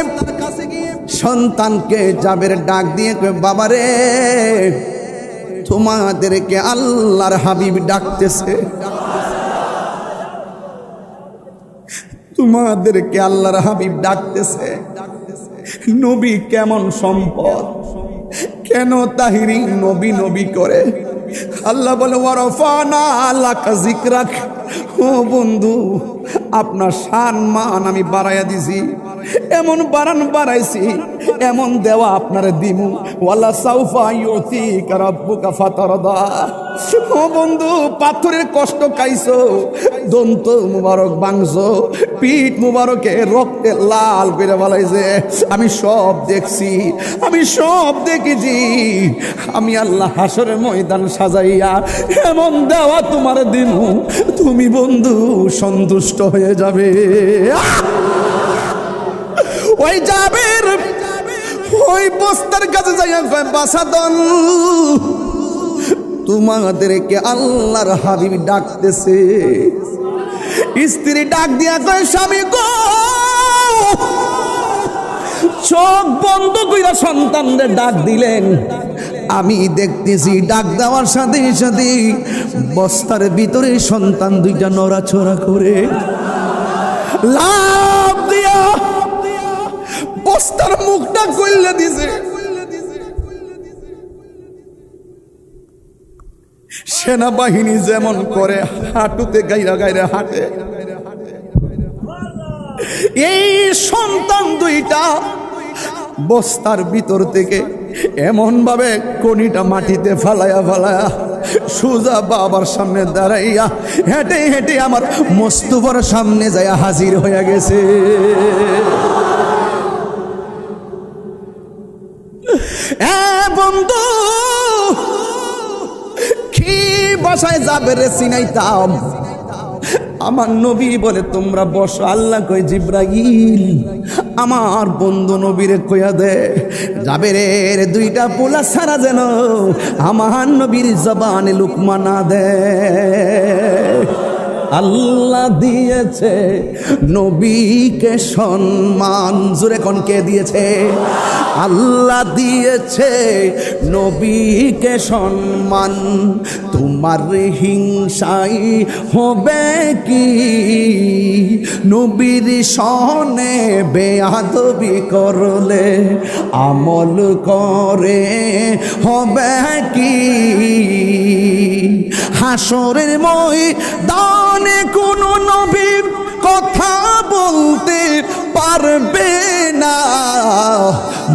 সন্তানকে জাবের ডাক দিয়ে কই, বাবারে, তোমাদেরকে আল্লাহর হাবিব ডাকতেছে, তোমাদেরকে আল্লাহর হাবিব ডাকতেছে। নবী কেমন সম্পদ, কেন তাহিরি নবী নবী করে? আল্লাহ বলে, ওয়ারফানা লাকা যিকরাক। ও বন্ধু, আপনার শান মান আমি বাড়াইয়া দিছি। এমন বাড়ান বাড়াইছি, এমন দেওয়া আপনারে দিমু, ওয়ালা সাউফা ইউতিকা রাব্বুকা ফাতারদা। ও বন্ধু, পাথরের কষ্ট খাইছো, দন্ত মুবারক ভাঙছো, পিঠ মুবারকে রক্তে লাল করে বলাইছে, আমি সব দেখছি, আমি সব দেখেছি। আমি আল্লাহ হাসরের ময়দান সাজাইয়া এমন দেওয়া তোমার দিমু, তুমি বন্ধু সন্তুষ্ট হয়ে যাবে। ওই জাবের ওই বস্তার কাছে যাইয়া কয়, বাসাদন তোমাদেরকে আল্লাহর হাবিব ডাকতেছে। স্ত্রী ডাক দিয়া কয়, স্বামী গো। চোখ বন্ধ কইরা সন্তানদের ডাক দিলেন। আমি দেখতেছি ডাক দেওয়ার সাথে সাথে বস্তার ভিতরে সন্তান দুইটা নড়াচড়া করে লাফ দিয়া বস্তার মুখটা খুলে দিছে। সেনাবাহিনী যেমন করে হাঁটুতে গাইরা গাইরা হাঁটে, এই সন্তান দুইটা বস্তার ভিতর থেকে এমন ভাবে কনিটা মাটিতে ফালায়া ফালায়া সোজা বাবার সামনে দাঁড়াইয়া হেঁটে হেঁটে আমার মোস্তফার সামনে যায় হাজির হয়ে গেছে। বন্ধু, কি বাসায় যাবে রে চিনাইতাম। আমার নবী বলে, তোমরা বসো। আল্লাহ কই, জিব্রাইল আমার বন্ধু নবীরে কইয়া দে, জাবেরের দুইটা পোলা ছাড়া যেন আমার নবীর জবানে লুকমা না দে। আল্লাহ দিয়েছে নবীকে সম্মান, জোরে কোন কে দিয়েছে? আল্লাহ দিয়েছে নবীকে সম্মান, তোমার হিংসাই হবে কি? নবীর সনে বেয়াদবি করলে আমল করে হবে কি? হাসরের ময়দানে কোন নবী কথা বলতে পারবে না,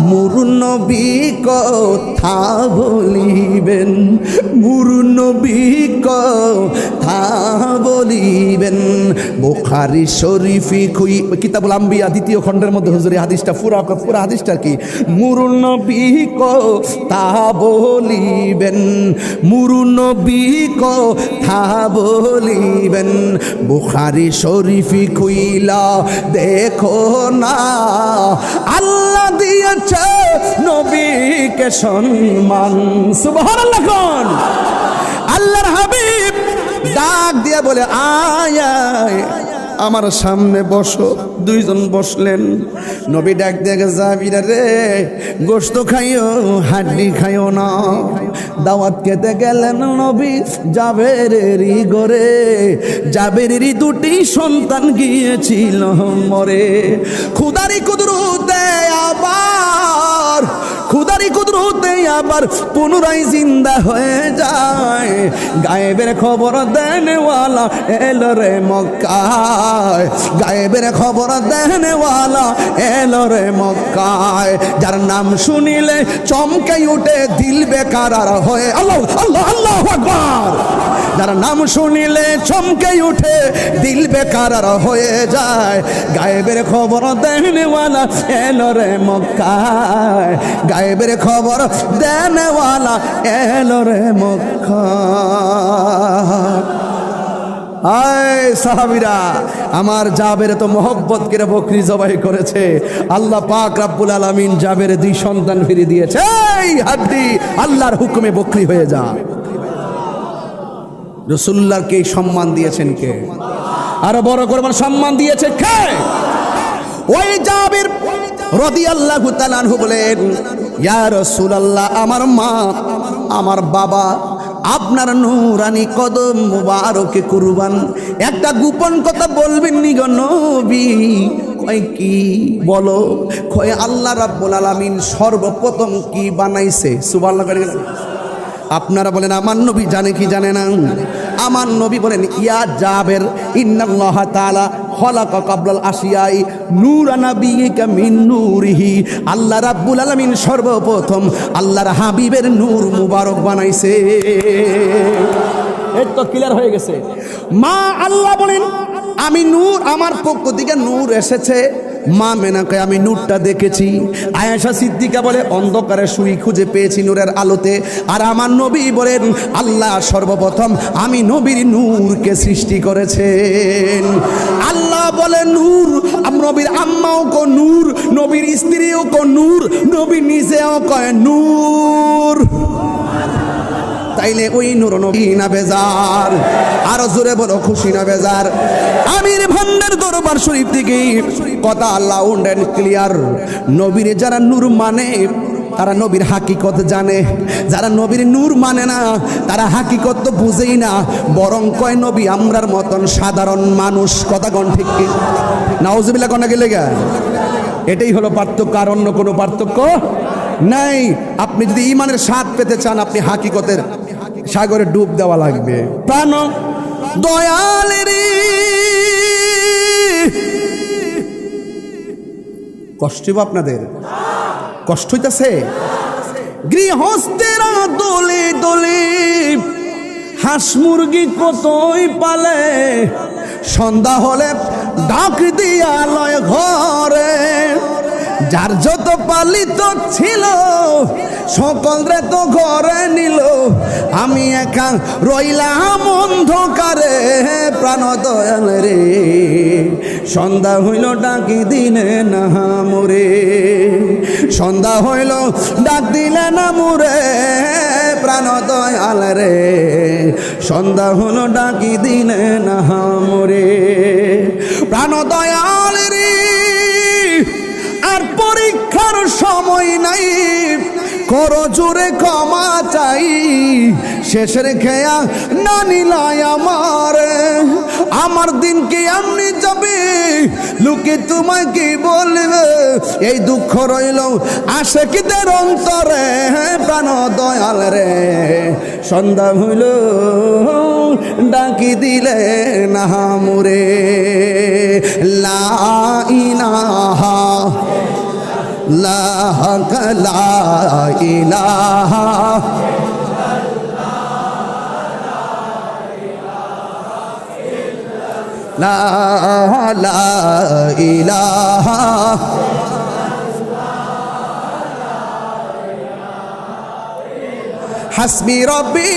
মুর নবী কথা বলিবেন, মুর নবী কথা বলিবেন। বুখারী শরীফি কিতাবুল আম্বিয়া 2য় খণ্ডের মধ্যে হুজুরি হাদিসটা পুরা হাদিসটা কি? মুর নবী কথা বলিবেন, মুর নবী কথা বলিবেন। বুখারী শরীফি খুইলা দেখো না, আল্লাহ দিয়েছে নবীকে সম্মান। সুবহানাল্লাহ কোন? আল্লাহর হাবিব ডাক দিয়া বলে, আয় আয় আমার সামনে বসো। দুইজন বসলেন। নবী ডাক দিয়ে যাবিরা রে, গোশত খাইও, হাড্ডি খাইও না। দাওয়াত খেতে গেলেন নবী জাবেরেরই ঘরে। জাবেরেরই দুটি সন্তান গিয়েছিল মরে। খুদারি কুদরতে আবার, খুদারি কুদরতে আবার পুনরায় জিন্দা হয়ে যায়। গায়েবের খবর দেনওয়ালা এলো রে মক্কায়, গায়েবের খবর দেনওয়ালা এলো রে মক্কায়। যার নাম শুনিলে চমকে উঠে দিল বেকারার হয়ে, আল্লাহ আল্লাহ আল্লাহু আকবার। যার নাম শুনিলে চমকে উঠে দিল বেকারার হয়ে যায়। গায়েবের খবর দেনওয়ালা এলো রে মক্কায়, গায়েবের খবর দেনওয়ালা এলো রে মক্কায়। আয় সাহাবীরা, আমার জাবের তো মোহব্বত করে বকরি জবাই করেছে। আল্লাহ পাক রব্বুল আলামিন জাবের 2 সন্তান ফিরিয়ে দিয়েছে। এই হাড্ডি আল্লাহর হুকুমে বকরি হয়ে যা। রাসূলুল্লাহকে সম্মান দিয়েছেন কে? আরো বড় করে সম্মান দিয়েছে কে? ওই জাবের রাদিয়াল্লাহু তাআলা আনহু বলেন, ইয়া রাসূলুল্লাহ, আমার মা আমার বাবা আপনার নূরানি কদম মুবারকে কুরবান। একটা গোপন কথা বলবেন নি গো নবী? কয় কি বলো? কয় আল্লাহ রাব্বুল আলামিন সর্বপ্রথম কি বানাইছে? সুবহানাল্লাহ। আপনারা বলেন আমার নবী জানে কি জানে না? আমার নবী বলেন, ইয়া জাবের ইন্নাল্লাহ তাআলা খলাকা কাবলাল আশিয়াই নূরা নাবিয়িকা মিন নূরিহি। আল্লাহ রাব্বুল আলামিন সর্বপ্রথম আল্লাহর হাবিবের নূর মুবারক বানাইছে। এই তো ক্লিয়ার হয়ে গেছে। মা আল্লাহ বলেন আমি নূর, আমার পক্ষ থেকে নূর এসেছে। মা মেনাকে আমি নূরটা দেখেছি। আয়েশা সিদ্দিকা বলে অন্ধকারে সুই খুঁজে পেয়েছি নূরের আলোতে। আর আমার নবী বলেন আল্লাহ সর্বপ্রথম আমি নবীর নূরকে সৃষ্টি করেছেন। আল্লাহ বলে নূর, নবীর আম্মাও কো নূর, নবীর স্ত্রীও কো নূর, নবী নিজেও কয় নূর। তাইলে ওই নূর নবী না বেজার? আরো জোরে বলো খুশি না বেজার? আমির ভান্ডার দরবার শরীফ থেকে কথা আল্লাহ উন্ডেন ক্লিয়ার। নবীর যারা নূর মানে তারা নবীর হাকিকত জানে, যারা নবীর নূর মানে না তারা হাকিকত তো বুঝেই না, বরং কয় নবী আমরার মতন সাধারণ মানুষ। কথা কোন ঠিক কি? নাউজুবিল্লাহ কোন গেলে গা? এটাই হলো পার্থক্য, আর অন্য কোনো পার্থক্য নাই। আপনি যদি ঈমানের স্বাদ পেতে চান আপনি হাকিকতের সাগরে ডুব দেওয়া লাগবে। প্রাণ দয়ালের কষ্ট আপনাদের কষ্ট হইতাছে? গৃহস্থেরা দলে দলে হাঁস মুরগি কতই পালে, সন্ধ্যা হলে ডাক দিয়া লয় ঘরে। যার যত পালিত ছিল সকলরে তো ঘরে নিল, আমি একা রইলাম অন্ধকারে। প্রাণ দয়াল রে সন্ধ্যা হইল ডাকি দিলে না মোরে, সন্ধ্যা হইল ডাক দিলে না মোরে। প্রাণ দয়াল রে সন্ধ্যা হইল ডাকি দিলে না মোরে। প্রাণ দয়াল রে আর পরীক্ষার সময় নাই, করো জোরে ক্ষমা চাই। শেষের খেয়া না নিলাই আমার দিন কি এমনি যাবে, লোকে তোমায় কি বলবে। এই দুঃখ রইল আশিকদের অন্তরে। প্রাণ দয়াল রে সন্ধ্যা হইল ডাকি দিলে না মোরে। লা ইলাহা লা ইলাহা লা ইলাহা হাসবি রব্বি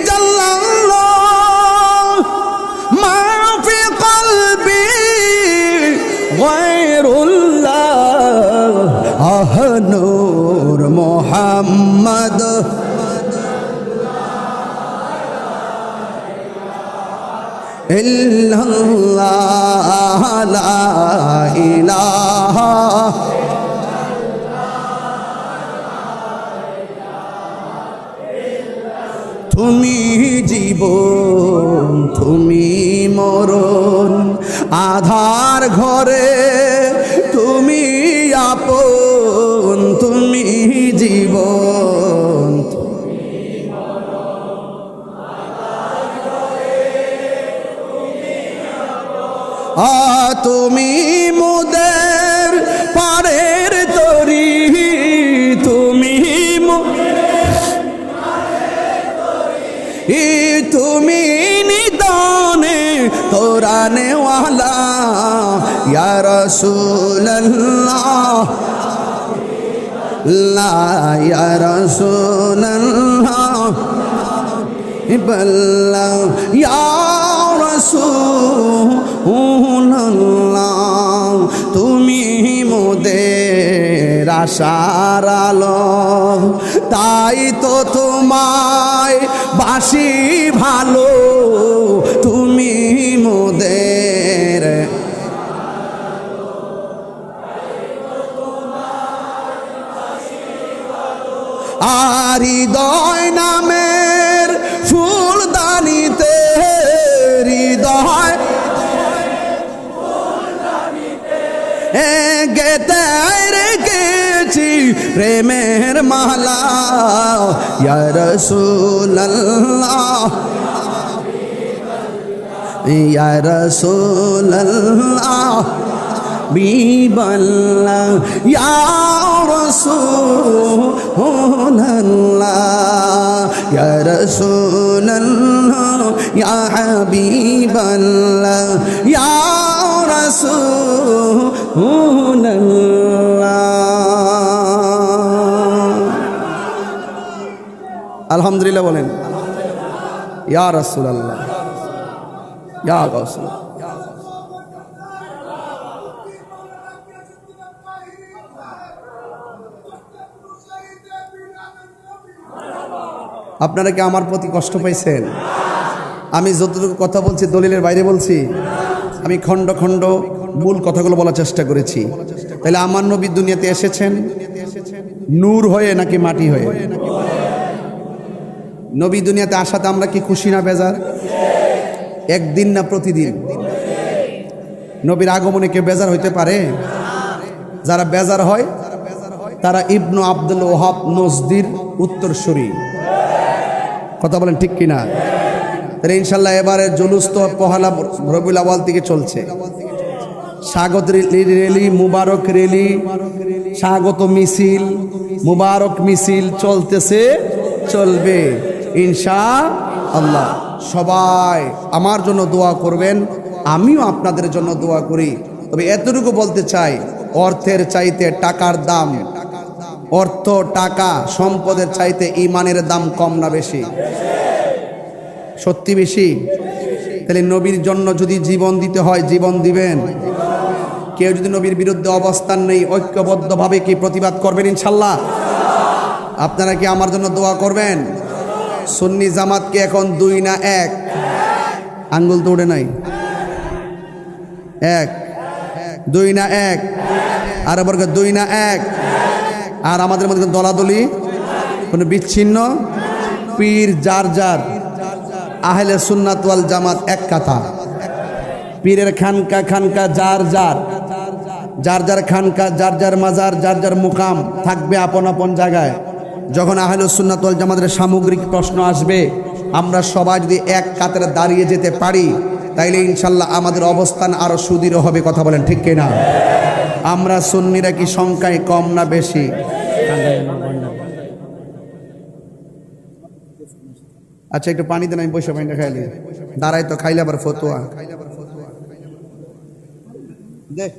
জাল্লাল্লাহ মা ফি কলবি গায়রুল্লাহ। আহ নূর মুহাম্মদ ইল্লাল্লাহ লা ইলাহা তুমি জীবন তুমি মরণ, আধার ঘরে তুমি আপন। তুমি জীবন তুমি মোদের পারের তরি, তুমি তুমি নিদানে তোরানে ওয়ালা ইয়া রাসূলুল্লাহ লা ইয়া রাসূলুল্লাহ ইবাল্লা ইয়া রাসূলুল্লাহ। তুমি মোদের আশার আলো, তাই তো তোমায় বাসি ভালো। তুমি মোদের আর হৃদয় নামের ফুলদানিতে, হৃদয় গেতে রেখেছি প্রেমের মালা ইয়া রাসূলুল্লাহ ইয়া রাসূলুল্লাহ বিবাল্লাহ ইয়া রাসূলুল্লাহ ইয়া রাসূলুল্লাহ ইয়া হাবিবাল্লাহ ইয়া রাসূলুল্লাহ। আলহামদুলিল্লাহ বলেন। ইয়া রাসূলুল্লাহ ইয়া গাউস। আপনারা কি আমার প্রতি কষ্ট পাইছেন? আমি যতটুকু কথা বলছি দলিলের বাইরে বলছি? আমি খণ্ড খণ্ড মূল কথাগুলো বলার চেষ্টা করেছি। তাহলে আমার নবী দুনিয়াতে এসেছেন নূর হয়ে নাকি মাটি হয়ে? নবী দুনিয়াতে আসাতে আমরা কি খুশি না বেজার? একদিন না প্রতিদিন? নবীর আগমনে কে বেজার হইতে পারে? যারা বেজার হয় তারা ইবনু আব্দুল ওহাব নজদির উত্তরসূরি। কথা বলেন ঠিক কিনা? তাহলে ইনশাল্লাহ এবারের জুলুস তো পহেলা রবিউল আউয়াল থেকে চলছে। স্বাগত রেলি, মুবারক রেলি, স্বাগত মিছিল, মুবারক মিছিল চলতেছে, চলবে ইনশাআল্লাহ। সবাই আমার জন্য দোয়া করবেন, আমিও আপনাদের জন্য দোয়া করি। তবে এতটুকু বলতে চাই, অর্থের চাইতে টাকার দাম, অর্থ টাকা সম্পদের চাইতে ইমানের দাম কম না বেশি? সত্যি বেশি? তাহলে নবীর জন্য যদি জীবন দিতে হয় জীবন দিবেন। কেউ যদি নবীর বিরুদ্ধে অবস্থান নেই, ঐক্যবদ্ধভাবে কি প্রতিবাদ করবেন ইনশাল্লাহ? আপনারা কি আমার জন্য দোয়া করবেন? সুন্নি জামাত কি এখন 2 না 1? আঙ্গুল তো উঠে নাই। 1, 2 না 1? আর বর্গ 2 না 1? আর আমাদের মধ্যে দলাদলি, কোনো বিচ্ছিন্ন পীর যার যার, আহলে সুন্নাত ওয়াল জামাত এক কথা। পীরের খানকা খানকা যার যার, যার যার খানকা, যার যার মাজার, যার যার মুকাম থাকবে আপন আপন জায়গায়। যখন আহলে সুন্নাত ওয়াল জামাতের সামগ্রিক প্রশ্ন আসবে, আমরা সবাই যদি এক কাতারে দাঁড়িয়ে যেতে পারি, তাইলে ইনশাল্লাহ আমাদের অবস্থান আরো সুদৃঢ় হবে। কথা বলেন ঠিক কিনা? আমরা সুন্নিরা কি সংখ্যায় কম না বেশি? আচ্ছা একটু পানি দেন, আমি বসে পানিটা খাইলি। দাঁড়াই তো খাইলে আবার ফতুয়া দেখ।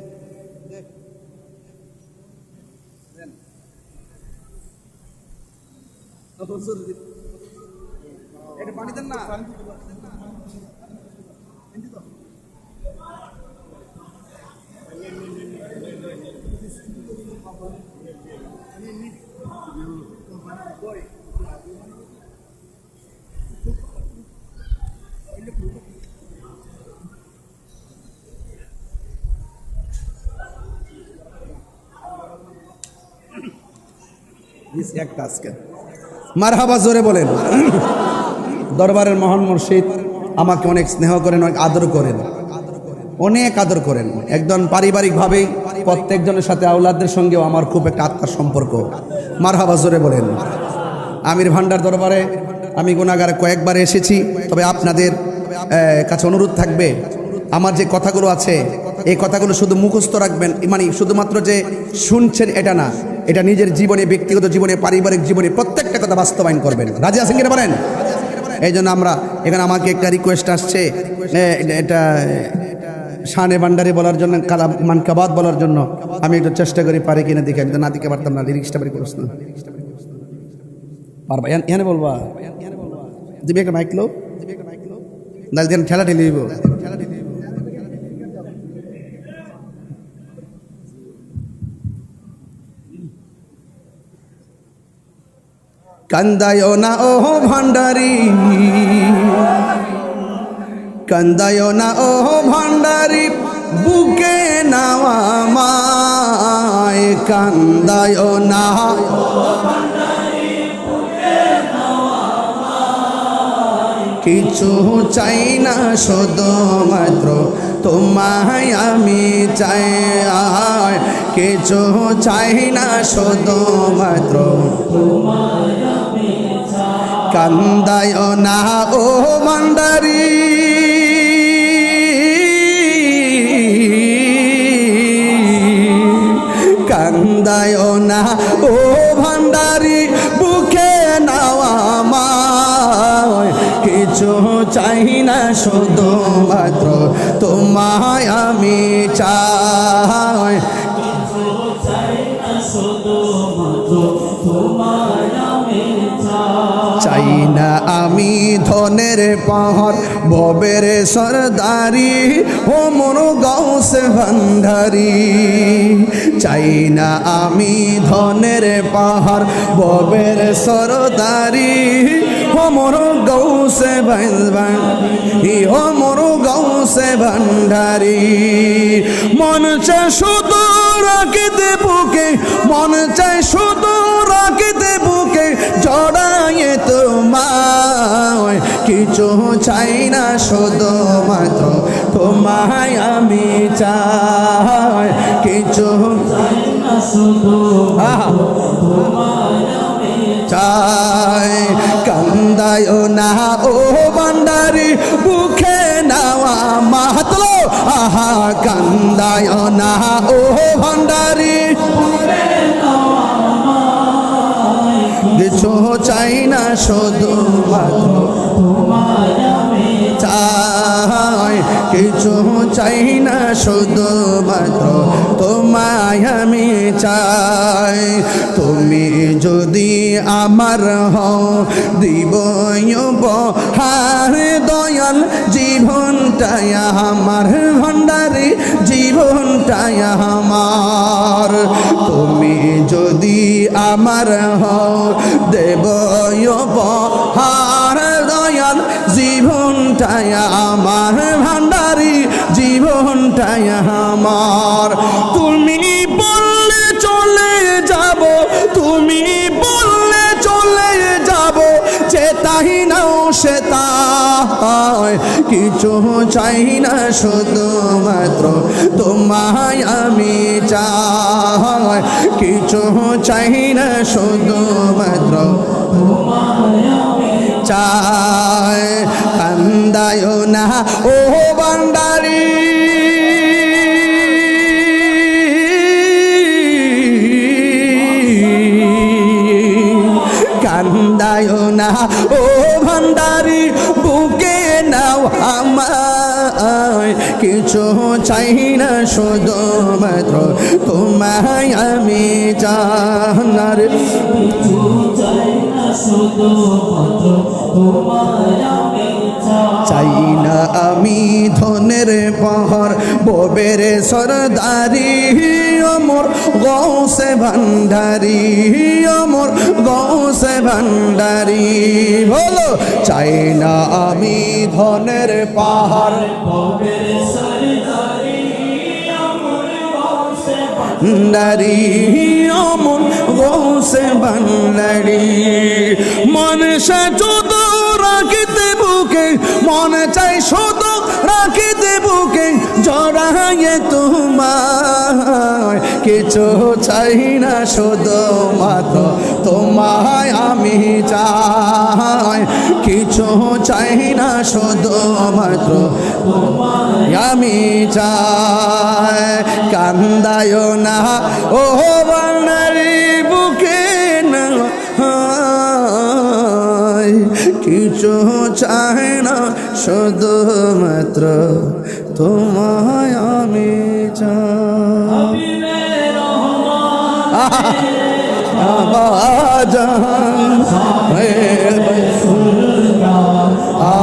পানি দেন না। একটা আজকে মারহাবা জোরে বলেন। দরবারের মহান মুর্শিদ আমাকে অনেক স্নেহ করেন, অনেক আদর করেন, অনেক আদর করেন। একদম পারিবারিকভাবেই প্রত্যেকজনের সাথে আওলাদদের সঙ্গেও আমার খুব একটা আত্মার সম্পর্ক। মারহাবা জোরে বলেন। আমির ভান্ডার দরবারে আমি গুনাহগার কয়েকবার এসেছি, তবে আপনাদের কাছে অনুরোধ থাকবে, আমার যে কথাগুলো আছে এই কথাগুলো শুধু মুখস্থ রাখবেন, মানে শুধুমাত্র যে শুনছেন এটা না, এটা নিজের জীবনে, ব্যক্তিগত জীবনে, পারিবারিক জীবনে প্রত্যেকটা কথা বাস্তবায়ন করবেন। রাজি আছেন কিনা বলেন? এই জন্য আমরা এখানে, আমাকে একটা রিকোয়েস্ট আসছে, এটা শানে ভান্ডারি বলার জন্য, মানকাবাদ বলার জন্য আমি একটু চেষ্টা করি, পারি কিনা দেখি। একদম না দিকে পারতাম না, লিরিক্সটা বাড়ি করছ না পারবা? এখানে বলবা দিবি একটা মাইক লো, নাহলে দিন ঠেলা ঠেলি দিব। কান্দায়ো না ও ভান্ডারি, কান্দায়ো না ও ভান্ডারি, বুকে নাওয়া মায়, কান্দায়ো না কিছু চাই না, শুধুমাত্র তোমায় আমি চাই। কিছু চাই না, শুধুমাত্র কান্দায় না ও ভান্ডারি, চাই না শুধুমাত্র তোমায় আমি চাই। চাই না আমি ধনের পাহাড় ভবের সরদারি ও মোর গাউসে ভান্ডারি। চাই না আমি ধনের পাহাড় ভবের সরদারি ও মোর গাউসে ভান্ডারি ও মোর গাউসে ভান্ডারি। মন চায় শুধু রাখিতে বুকে মন চায় শুধু রাখিতে বুকে জড়ায়ে তোমায় কিছু চাই না শুধুমাত্র তোমায় আমি চাই। কিছু চাই কান্দায় না ও ভান্ডারি বুকে নাওয়া মাহাতলো আহা কান্দায় না ও ভান্ডারি কিছু চাই না শুধুমাত্র চাই। কিছু চাই না শুধুমাত্র তোমায় আমি চাই। তুমি যদি আমার হও দিব উপহার দয়াল জীবনটাই আমার ভান্ডারি জীবনটাই আমার। তুমি যদি আমার হও দেব উপহার দয়াল জীবনটাই আমার ভান্ডারি জীবনটাই আমার। তুমি বললে চলে যাব তুমি বললে চলে যাব যে তাই নাও সে তাই কিছু চাই না শুধুমাত্র তোমায় আমি চাই। কিছু চাই না শুধুমাত্র চাই কান্দায় না ও ভান্ডারি কান্দায় না ও ভান্ডারি বুকে নাও আমায় কিছু চাই না শুধুমাত্র তোমায় আমি জানার। চাই না আমি ধনের পাহাড় ববের সরদারি অমর গৌসে ভান্ডারি অমর গৌসে ভান্ডারি। বলো চাই না আমি ধনের পাহাড় ভান্ডারি অমর গৌসে ভান্ডারি। মনসা যত রাখিতে বুকে মন চাই শুধু রাখিতে বুকে জড়ায়ে তোমায় কিছু চাই না শুধুমাত্র তোমায় আমি চাই। কিছু চাই না শুধুমাত্র আমি চাই কান্দায় না ও ভান্ডারি বুকে না কিছু চাই না শুধুমাত্র তোমায় আমি চাই।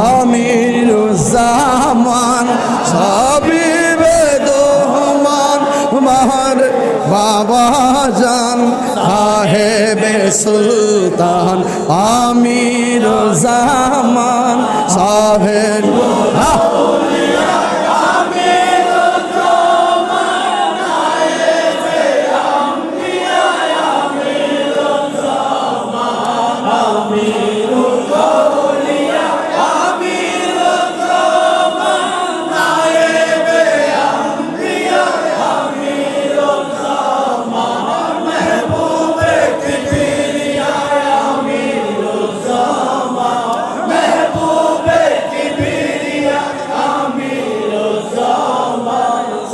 আমির জামান সবি বেদমান মার বাবা জান সাহেবে সুলতান আমির জামান সাহেব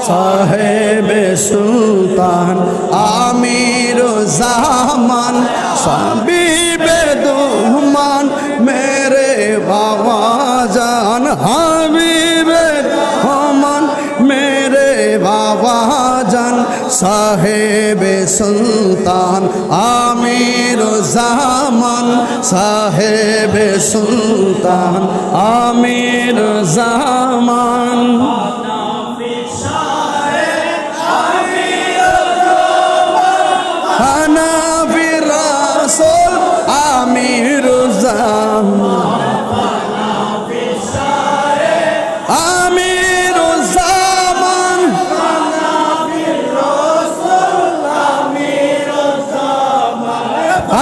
সাহেবে সুলতান আমির জামান সাবি বেদুমান মেরে বাবা জান সাহেবে সুলতান আমির জামান সাহেবে সুলতান আমির জামান হানাফি রাসূল আমির জামান আমির জামান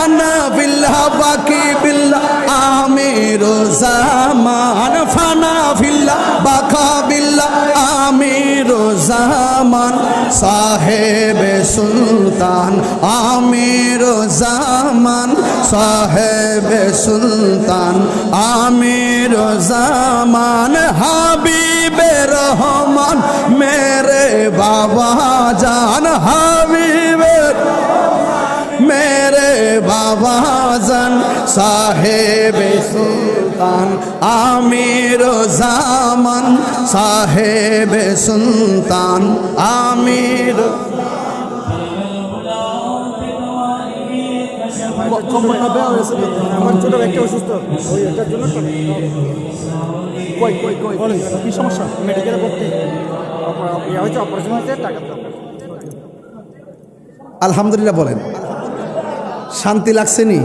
আনা বিল্লাহ বাকি বিল্লাহ আমির জামান ফানা ফিল্লাহ বাকা বিল্লাহ আমির জামান সাহেবে সুলতান আমির জামান সাহেবে সুলতান আমির জামান হাবিবে রহমান মেরে বাবা জান হাবিবে मेरे बाबा जन साहेब सुल्तान आमिर जामन साहेब सुल्तान आमिर আমার ছোট একটা অসুস্থ ওই এটার জন্য কি সমস্যা মেডিকেলে ভর্তি হয়েছে অপারেশন হয়েছে টাকা আলহামদুলিল্লাহ বলেন শান্তি লাগছে নি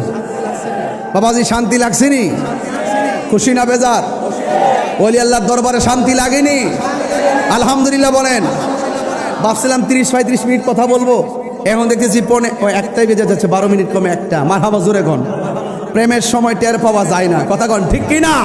বাবাজি শান্তি লাগছে নি খুশি না বেজার ওলি আল্লাহর দরবারে শান্তি লাগেনি আলহামদুলিল্লাহ বলেন ভাবছিলাম 30-35 মিনিট কথা বলবো এখন দেখতেছি একটাই বেজে যাচ্ছে 12 মিনিট কমে একটা মারহাবা জোরে কোন প্রেমের সময় টের পাওয়া যায় না কথা কোন ঠিক কি না